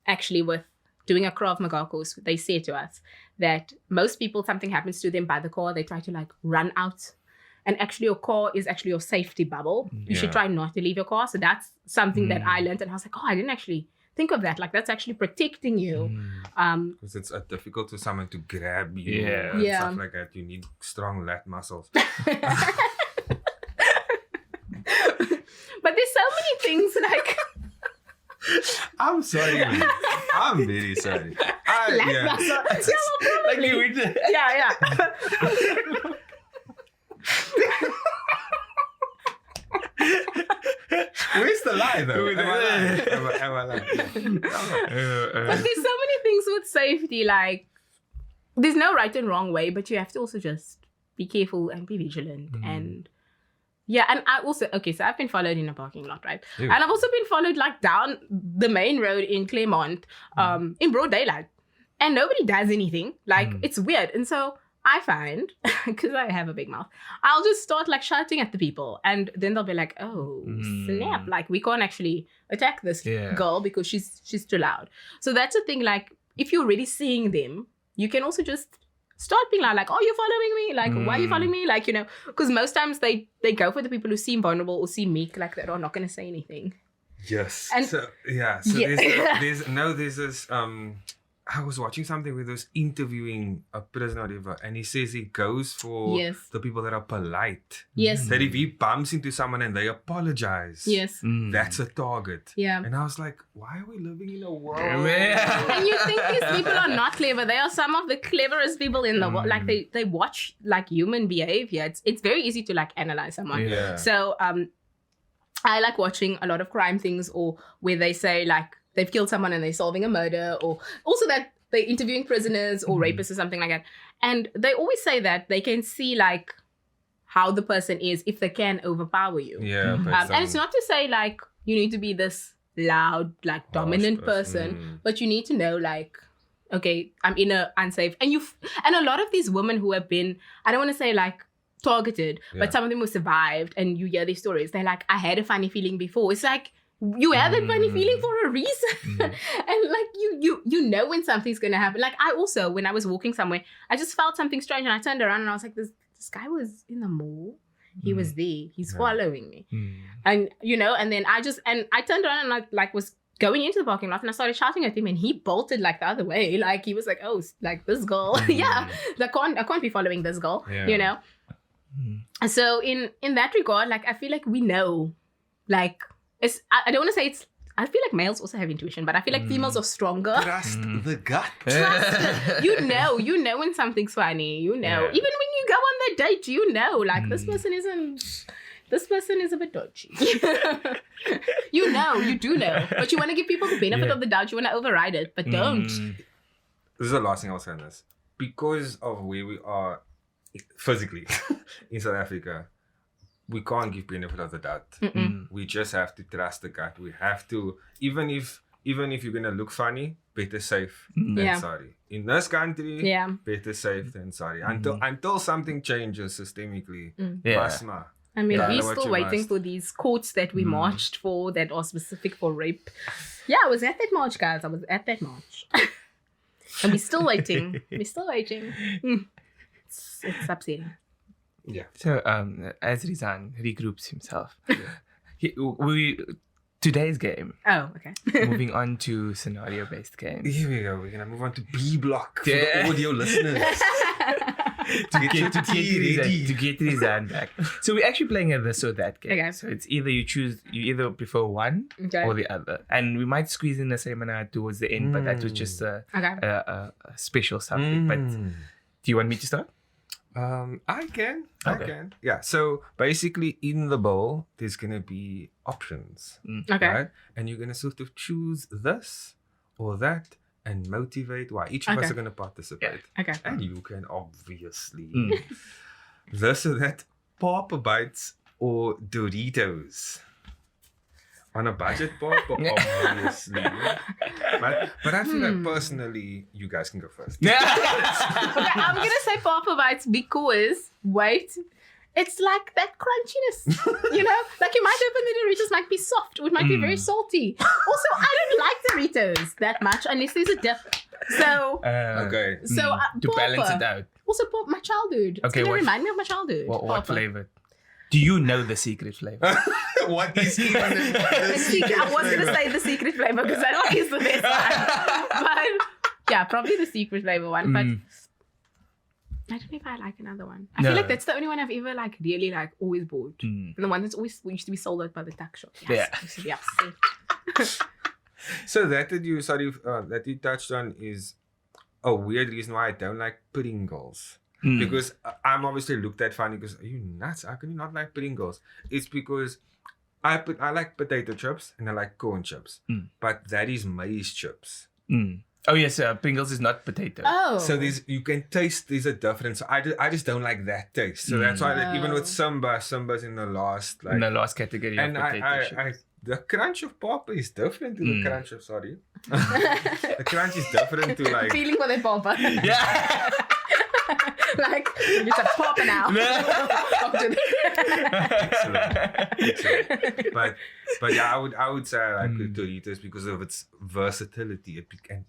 actually, with doing a Krav Maga course, they say to us that most people, something happens to them by the car, they try to, like, run out. And actually, your car is actually your safety bubble. You should try not to leave your car. So that's something that I learned. And I was like, oh, I didn't actually think of that. Like, that's actually protecting you. Because it's difficult for someone to grab you and stuff like that. You need strong lat muscles. But there's so many things, like... I'm sorry, man. I'm very sorry. Lat muscle. Like you would. Yeah. Where's the lie, though? Am I lying? But there's so many things with safety, like, there's no right and wrong way, but you have to also just be careful and be vigilant. And and I also, so I've been followed in a parking lot, right? Ew. And I've also been followed, like, down the main road in Claremont in broad daylight. And nobody does anything. Like, it's weird. And so I find, because I have a big mouth, I'll just start like shouting at the people, and then they'll be like, "Oh, snap! Like we can't actually attack this girl because she's too loud." So that's the thing. Like if you're already seeing them, you can also just start being loud, like, "Oh, you're following me? Like why are you following me?" Like because most times they go for the people who seem vulnerable or seem meek, like that are not going to say anything. Yes. And so there's this I was watching something where they was interviewing a prisoner or whatever, and he says he goes for the people that are polite. Yes. That if he bumps into someone and they apologize, that's a target. Yeah. And I was like, why are we living in a world? And you think these people are not clever. They are some of the cleverest people in the world. Like they watch like human behavior. It's very easy to like analyze someone. Yeah. So I like watching a lot of crime things, or where they say like they've killed someone and they're solving a murder, or also that they're interviewing prisoners or rapists or something like that. And they always say that they can see like how the person is if they can overpower you. Yeah. And it's not to say like you need to be this loud, like dominant person, but you need to know like, okay, I'm in a unsafe. And a lot of these women who have been, I don't want to say like targeted, but some of them who survived, and you hear these stories, they're like, I had a funny feeling before. It's like, you have that funny feeling for a reason. And like you know when something's gonna happen. Like I also, when I was walking somewhere, I just felt something strange, and I turned around and I was like, this guy was in the mall. He was there. He's following me. And and then I turned around and I like was going into the parking lot, and I started shouting at him, and he bolted like the other way. Like he was like, oh, like this girl. I can't be following this girl. And so in that regard, like I feel like we know, like I don't want to say it's, I feel like males also have intuition, but I feel like females are stronger. Trust the gut. You know when something's funny. Even when you go on the date, like this person is a bit dodgy. You do know. But you want to give people the benefit of the doubt. You want to override it, but don't. This is the last thing I'll say on this. Because of where we are physically in South Africa, we can't give benefit of the doubt. We just have to trust the gut. We have to, even if you're gonna look funny, better safe than sorry. In this country, better safe than sorry. Until something changes systemically. Basma. I mean, we're still waiting for these courts that we marched for that are specific for rape. Yeah, I was at that march, guys. And we're still waiting. It's upsetting. Yeah. So as Rizaan regroups himself, today's game. Oh, okay. Moving on to scenario-based games. Here we go. We're gonna move on to B block for the audio listeners. to get Rizaan back. So we're actually playing a this or that game. Okay. So it's either you either prefer one or the other, and we might squeeze in a seminar towards the end, but that was just a special something. But do you want me to start? I can. Yeah. So basically, in the bowl, there's gonna be options. Okay. Right? And you're gonna sort of choose this or that and motivate why. Each of us are gonna participate. Okay. And you can obviously this or that, Papa Bites or Doritos. On a budget, Papa, obviously. But I feel like personally, you guys can go first. Okay, I'm gonna say Papa Bites because it's like that crunchiness. Like you might open the Doritos, might be soft, or it might be very salty. Also, I don't like Doritos that much unless there's a dip. So to balance it out. Also, my childhood. It's gonna remind me of my childhood. What flavor? Do you know the secret flavor? What is the secret? I was going to say the secret flavor because that one is the best one. But yeah, probably the secret flavor one. But I don't know if I like another one. I feel like that's the only one I've ever like really like always bought. And the one that's always used to be sold out by the tuck shop. Yes, used to be upset. So that you touched on is a weird reason why I don't like Pringles. Because I'm obviously looked at funny because are you nuts? How can you not like Pringles? It's because I like potato chips and I like corn chips, but that is maize chips. Oh yes, Pringles is not potato. Oh, so you can taste there's a difference. So I just don't like that taste. So that's why like, even with Simba's in the last category. And of potato chips. The crunch of Papa is different to the crunch of the crunch is different to like feeling for the Papa. Yeah. Like, you just have pop now. Excellent. But yeah, I would say I like Doritos because of its versatility.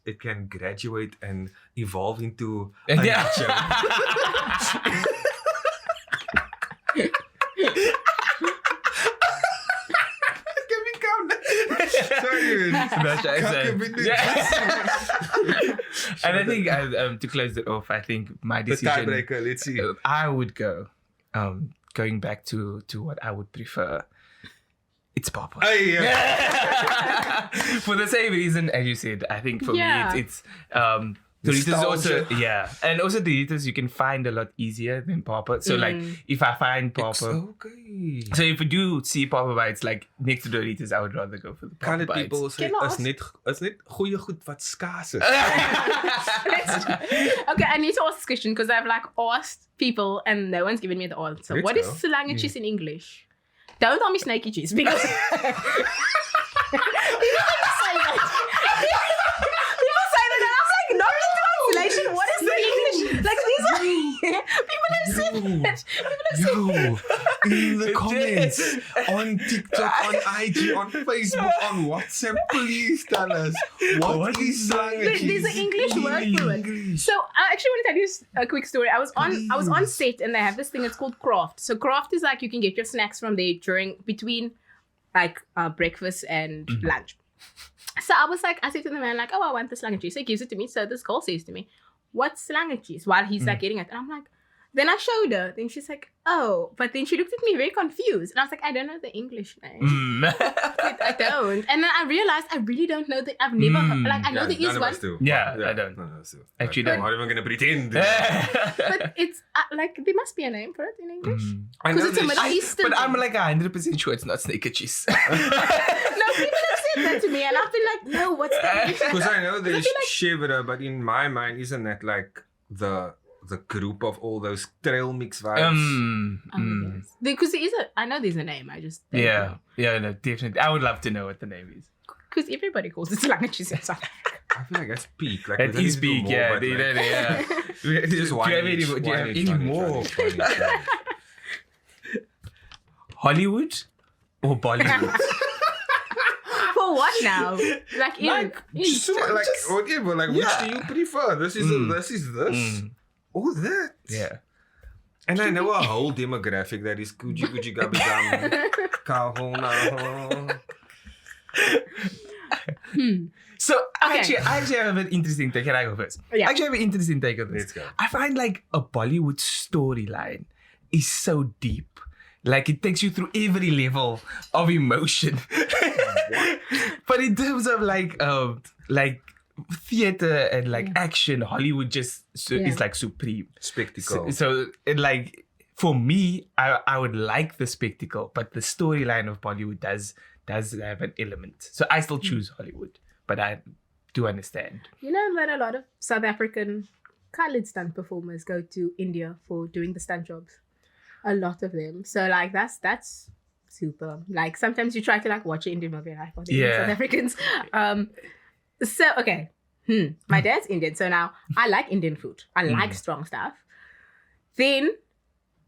It can graduate and evolve into a nacho. And I think to close it off, I think my decision. The tiebreaker. Let's see. I would go. Going back to what I would prefer. It's Papa. For the same reason as you said, I think for me it's Doritos also, and also Doritos you can find a lot easier than Papa. So like if I find Papa, so if we do see Papa bites like next to Doritos, I would rather go for the Papa Colored bites. people say is net goeie goed wat skaars is. Okay, I need to ask this question because I've like asked people and no one's given me the answer. What is slange cheese in English? Don't tell me snaky cheese because people say that. People say that and I'm like, not in translation. What is the English? Like these are people have said that. In the comments on TikTok, on IG, on Facebook, on WhatsApp, please tell us what is slange cheese. There's an English word for it. So I actually want to tell you a quick story. I was on set and they have this thing. It's called craft. So craft is like you can get your snacks from there between like breakfast and lunch. So I was like, I said to the man like, oh, I want the slange cheese. So he gives it to me. So this girl says to me, what's slange cheese? While he's like getting it, and I'm like. Then I showed her. Then she's like, oh. But then she looked at me very confused. And I was like, I don't know the English name. I don't. And then I realized I really don't know that. I've never heard. Like, I know there is one. I don't. Actually, I'm not even going to pretend. But it's like, there must be a name for it in English. Because it's a Middle Eastern But I'm like 100% sure it's not snake cheese. No, people have said that to me. And I've been like, no, what's that? Because I know there's chevre, but in my mind, isn't that like the group of all those trail mix vibes? Yes. Because I know there's a name. I just don't know. No, definitely. I would love to know what the name is. Because everybody calls it slange cheese in South Africa. I feel like that's peak. Like it is peak, yeah. Do you have any more? Hollywood or Bollywood? For what now? Like whatever. Like which do you prefer? This is this. Or that. Yeah. And I know a whole demographic that is Gucci Gabi Gam. So I actually have an interesting take. Can I go first? Yeah. I actually have an interesting take on this. Let's go. I find like a Bollywood storyline is so deep. Like it takes you through every level of emotion. But in terms of like theater and like action, Hollywood just is like supreme spectacle. So it like for me, I would like the spectacle, but the storyline of Bollywood does have an element. So I still choose Hollywood, but I do understand. You know that a lot of South African colored stunt performers go to India for doing the stunt jobs. A lot of them. So like that's super. Like sometimes you try to like watch an Indian movie and like South Africans. So, okay. My dad's Indian. So now I like Indian food. I like strong stuff. Then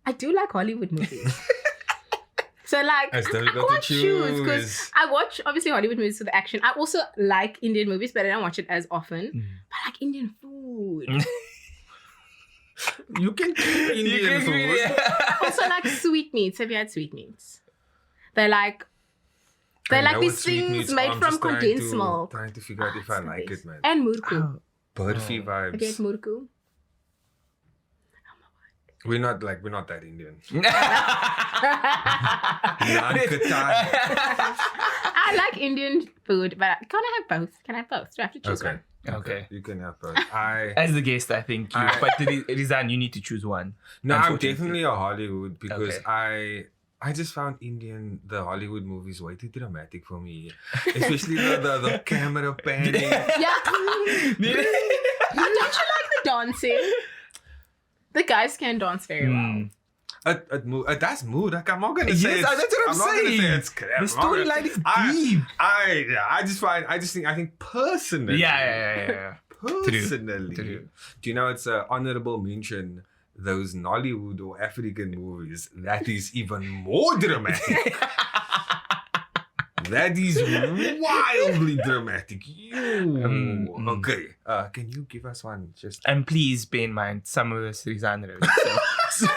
I do like Hollywood movies. So like, I can't choose because I watch obviously Hollywood movies for the action. I also like Indian movies, but I don't watch it as often. But I like Indian food. You can do Indian food. I also like sweetmeats. Have you had sweetmeats? They're like these things made from condensed milk. Trying to figure out if I like it, man. And murku. Burfi vibes. Have you had murku? We're not that Indian. I like Indian food, but can I have both? Can I have both? Do I have to choose one? Okay. You can have both. As the guest, I think but Rizaan, you need to choose one. No, I'm definitely a Hollywood because I just found the Hollywood movies way too dramatic for me. Especially the camera panning. Yeah. Don't you like the dancing? The guys can dance very well. It does mood. Like, I'm not going to say that's what I'm saying. It's crap. The storyline is deep. I think personally. Yeah. Personally. True. Do you know it's an honorable mention those Nollywood or African movies, that is even more dramatic. That is wildly dramatic. Okay. Can you give us one? Just And please bear in mind, some of this Rizaan wrote. So,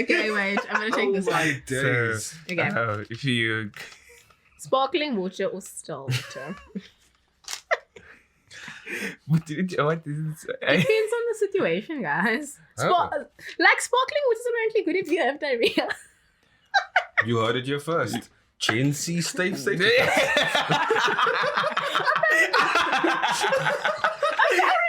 Okay, wait. I'm gonna check this one. my days. Okay. if you Sparkling water or still water? what is it? Depends on the situation, guys. Like sparkling water is apparently good if you have diarrhea. You heard it here first. GenC safe.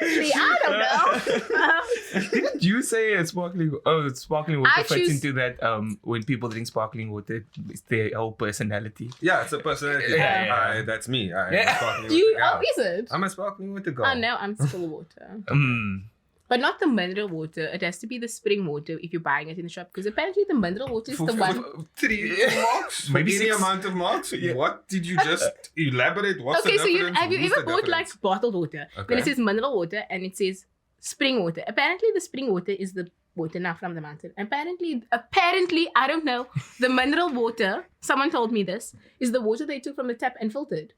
Apparently, I don't know. Didn't you say sparkling water I fits choose- into that when people drink sparkling water, it's their whole personality? Yeah, it's a personality. Yeah. That's me. I'm Yeah. a sparkling water guy. Is it? I'm a sparkling water girl. Oh no, I'm still water. Mm. But not the mineral water. It has to be the spring water if you're buying it in the shop. Because apparently the mineral water is the one. 3 marks? Maybe Any 6. amount of marks? Yeah. What did you just elaborate? What's Okay, the so difference? have you Who's ever the bought difference? like bottled water? Then Okay. it says mineral water and it says spring water. Apparently the spring water is the water now from the mountain. Apparently, I don't know. The mineral water, someone told me this, is the water they took from the tap and filtered.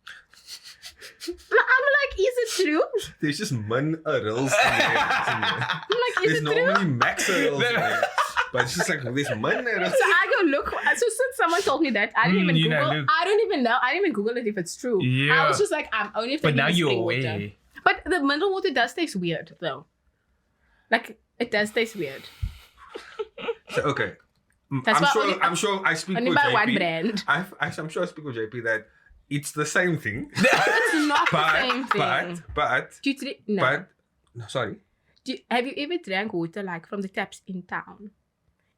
I'm like, is it true? There's just minerals in there. I'm like, is There's it true? normally maxerals in there. But it's just like, there's minerals. So I go look. So since someone told me that, I didn't even you know, Google. look. I don't even know. I didn't even Google it if it's true. Yeah. I was just like, I'm only. But now you're aware. aware. But the mineral water does taste weird, though. Like it does taste weird. So, okay. That's why I'm sure I speak Only with by JP. one brand. I'm sure I speak with JP that it's the same thing. It's not the same thing. But, Do you no. no, sorry. Have you ever drank water like from the taps in town?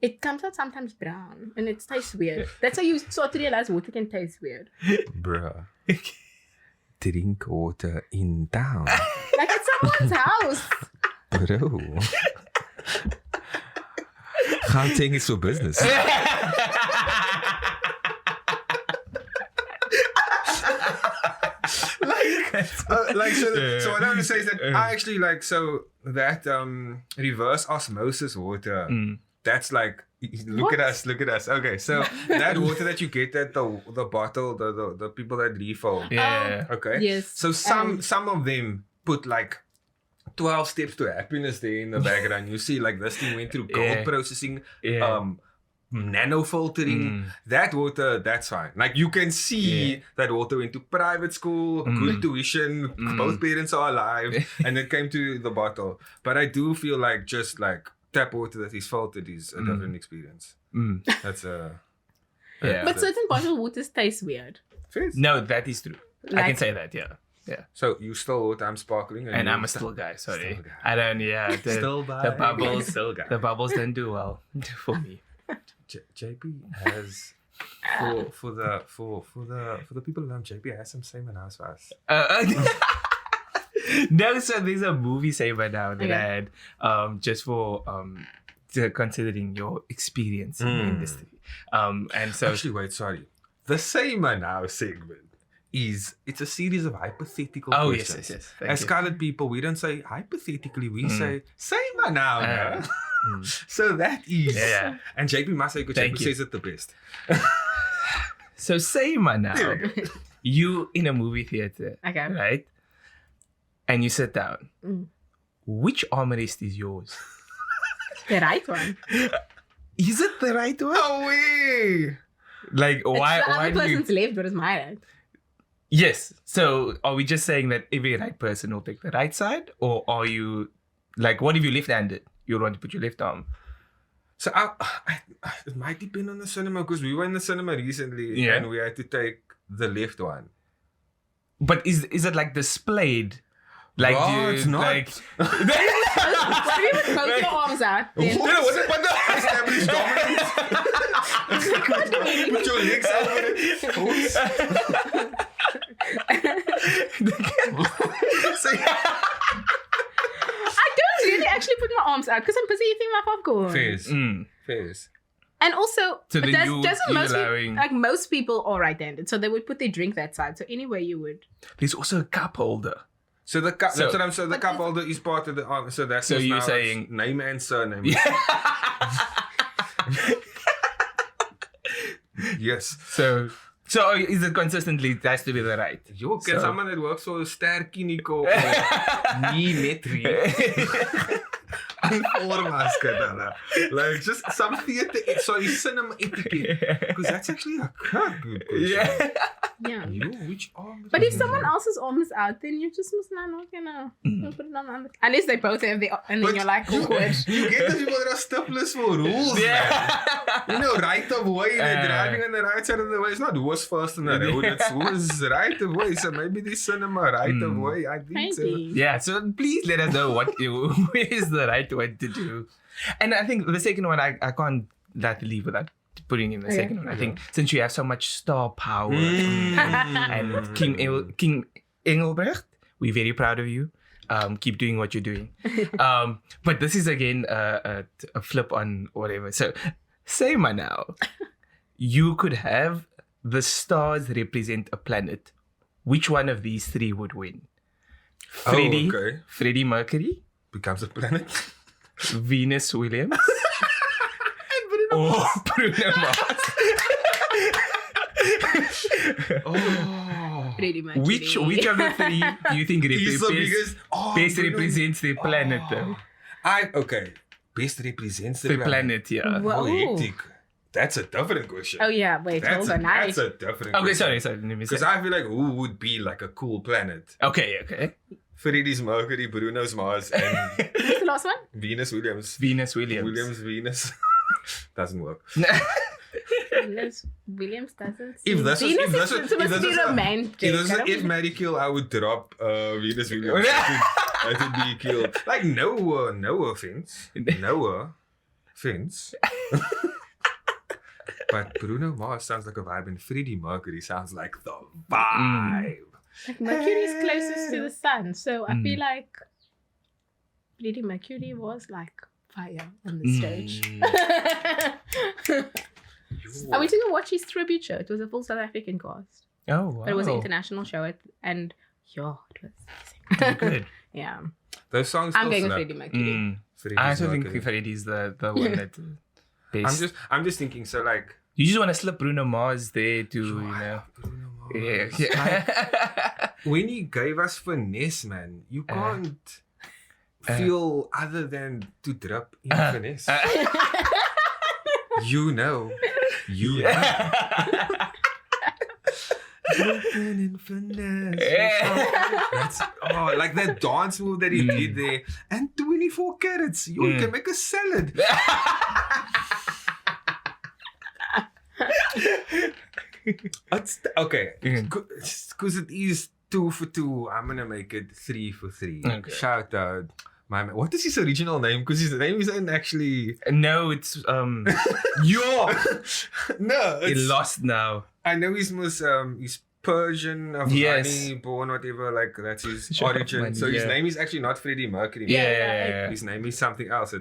It comes out sometimes brown and it tastes weird. That's how you sort of realize water can taste weird. Bruh. Drink water in town. Like at someone's house. Bro. Gauteng is for business. So what I want to say is that I actually like, so that reverse osmosis water, that's like, look at us. Okay, so that water that you get at the bottle, the people that refill. Yeah. Okay. Yes. So some of them put like 12 steps to happiness there in the background. You see, like this thing went through gold processing, nano filtering. That water, that's fine. Like you can see that water went to private school, good tuition, both parents are alive, and it came to the bottle. But I do feel like just like tap water that is filtered is a different experience. That's a But certain bottled waters taste weird. No, that is true. I Like- can say that, yeah. So you still water, I'm sparkling, And you I'm a still guy, sorry. Still guy. I don't, Still the bubbles, Still guy. the bubbles don't do well for me. JP has for the people who know JP has some same in house for us. No, so there's a movie saver now that Okay. I had just for considering your experience in the industry. And so Actually, wait, sorry. The same now segment it's a series of hypothetical questions. yes. As colored people, we don't say hypothetically, we say same now. No? So that is Yeah. And JP must say, because Thank JP you. says it the best. So say now, you in a movie theater, Okay. right? And you sit down. Which armrest is yours? The right one. Is it the right one? No way! Like why? It's the Why other do you? person's left, but it's my right. Yes. So are we just saying that every right person will pick the right side, or are you like, what if you left-handed? You want to put your left arm. So it might depend on the cinema, because we were in the cinema recently and we had to take the left one. But is it like displayed? Like No, do you, it's not. Like, What if you would close your arms out? Then What the established dominance? Put your legs over it. so, I don't really actually put my arms out because I'm busy eating my popcorn. Fairs. And also, So then doesn't you most people, allowing- like most people are right-handed, so they would put their drink that side. So anyway, you would. there's also a cup holder. So the cup. That's what I'm. So the cup holder is part of the arm. So that's. So you're saying name and surname. Yes. So is it consistently? It has to be the right. Yo, can someone that works for Sterkinico or Metri like just some theater, sorry, cinema etiquette, because that's actually a good question. Yeah. Yo, which arm? But if someone else's arm is out, then you just must not put it on the other. Unless they both have the, and then you're like awkward. You get those people that are stiflers for rules, man. You know, right of way, they're driving on the right side of the way. It's not who was first on the road, it's who was right of way. So maybe this cinema right of way, I think so. Yeah, so please let us know what is the right one to do. And I think the second one, I can't leave without putting in the second one. I think since you have so much star power and King Engelbrecht, we're very proud of you. Keep doing what you're doing. But this is again a flip on whatever. So say now, you could have the stars represent a planet. Which one of these three would win? Freddie Mercury becomes a planet. Venus Williams. Or Bruno Mars. Freddie Mercury. Which of the three do you think best represents the planet though? Best represents the planet, yeah. Whoa. Poetic. That's a different question. Oh yeah, wait, hold on. That's a different question. Okay, sorry. Because I feel like who would be like a cool planet? Okay. Freddie's Mercury, Bruno's Mars, and What's the last one? Venus Williams. Venus. Doesn't work. Williams doesn't. If this was if Mary Kill, I would drop Venus Williams. That would be killed. Like no offense. But Bruno Mars sounds like a vibe, and Freddie Mercury sounds like the vibe. Like Mercury is closest to the sun, so I feel like Freddie Mercury was like fire on the stage. I went to go watch his tribute show. It was a full South African cast. Oh, wow. But it was an international show, and it was amazing. Good. Yeah. Those songs. I'm going with Freddie Mercury. I also think Freddie's the one that best. I'm just thinking. So like, you just want to slip Bruno Mars there to Bruno Mars. Yeah. When he gave us finesse, man, you can't feel other than to drop in finesse. You know. Dripping in finesse. Like that dance move that he did there. And 24 carats. You can make a salad. Okay. Because it is 2 for 2. I'm going to make it 3 for 3. Okay. Shout out. What is his original name? Because his name isn't actually. No, it's No, it's lost now. I know he's Persian, Afghani, born whatever. Like that's his origin. So his name is actually not Freddie Mercury. Yeah. His name is something else. I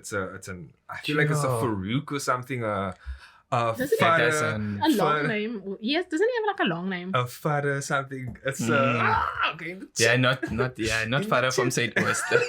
feel like it's a Farouk or something. Doesn't he have a long name? Yes, doesn't he have like a long name? A Farah something. It's okay. Yeah, not Farah from St. Wester.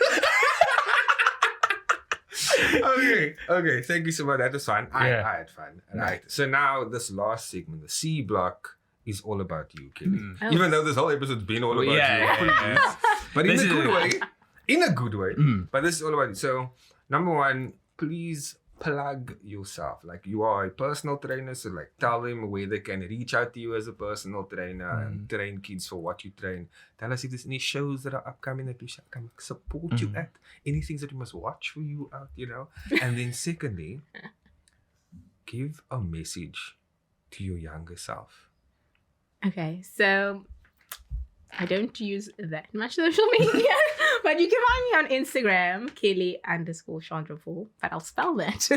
Okay. Thank you so much. That was fun. I had fun. Right. So now this last segment, the C block, is all about you, Kelly. Even though this whole episode's been all about you. Yeah. But in a good way. But this is all about you. So, number one, please plug yourself. Like you are a personal trainer, so like tell them where they can reach out to you as a personal trainer and train kids for what you train. Tell us if there's any shows that are upcoming that we should come support you at. Any things that we must watch for you out, And then secondly, give a message to your younger self. Okay, so I don't use that much social media, but you can find me on Instagram, Kelly_Chandrapaul, but I'll spell that.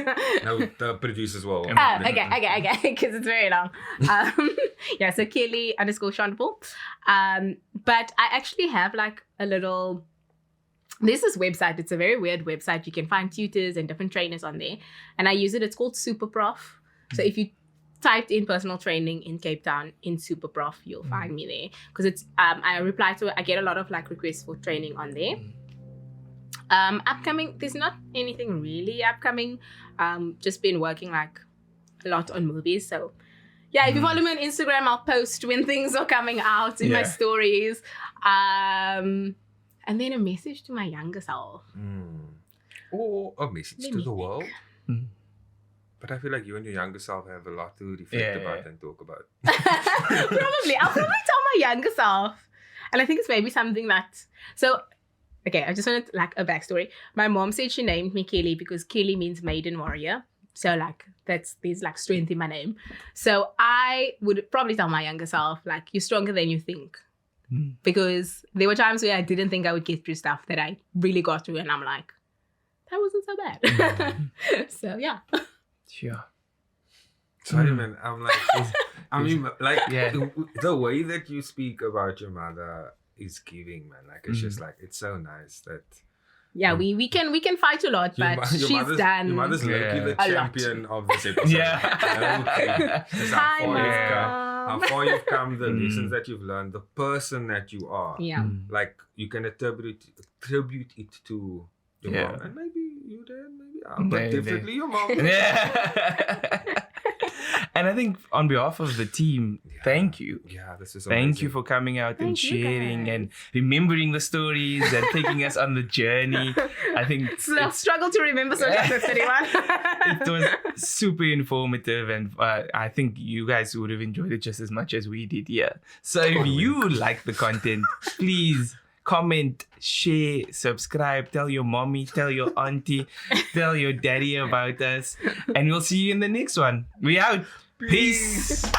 No, the producers will. Okay, because it's very long. So Kelly_Chandrapaul. But I actually have like a little. There's this website. It's a very weird website. You can find tutors and different trainers on there, and I use it. It's called Super Prof. So if you typed in personal training in Cape Town in Superprof, you'll find me there. Because it's I get a lot of like requests for training on there. Upcoming, there's not anything really upcoming. Just been working like a lot on movies. So yeah, if you follow me on Instagram, I'll post when things are coming out in my stories. And then a message to my younger self. Or a message to the world. But I feel like you and your younger self have a lot to reflect about and talk about. Probably. I'll probably tell my younger self. And I think it's maybe something that... So, okay, I just wanted like a backstory. My mom said she named me Kelly because Kelly means maiden warrior. So like, there's like strength in my name. So I would probably tell my younger self, like, you're stronger than you think. Because there were times where I didn't think I would get through stuff that I really got through. And I'm like, that wasn't so bad. So, yeah. Sure. Sorry, man. I'm like, the way that you speak about your mother is giving, man. Like, it's just like, it's so nice that. Yeah, we can fight a lot, but she's done. Your mother's lucky the champion of this episode. Yeah. How far you've come, the lessons that you've learned, the person that you are. Yeah. Like, you can attribute it to your mom. And maybe you did, but definitely your mom. Yeah. And I think on behalf of the team, thank you. Yeah, this is amazing. Thank you amazing. for coming out and sharing guys. and remembering the stories and taking us on the journey. I think struggle to remember Social Justice 31. It was super informative, and I think you guys would have enjoyed it just as much as we did here. So if you like the content, please comment, share, subscribe, tell your mommy, tell your auntie, tell your daddy about us, and we'll see you in the next one. We out. Peace.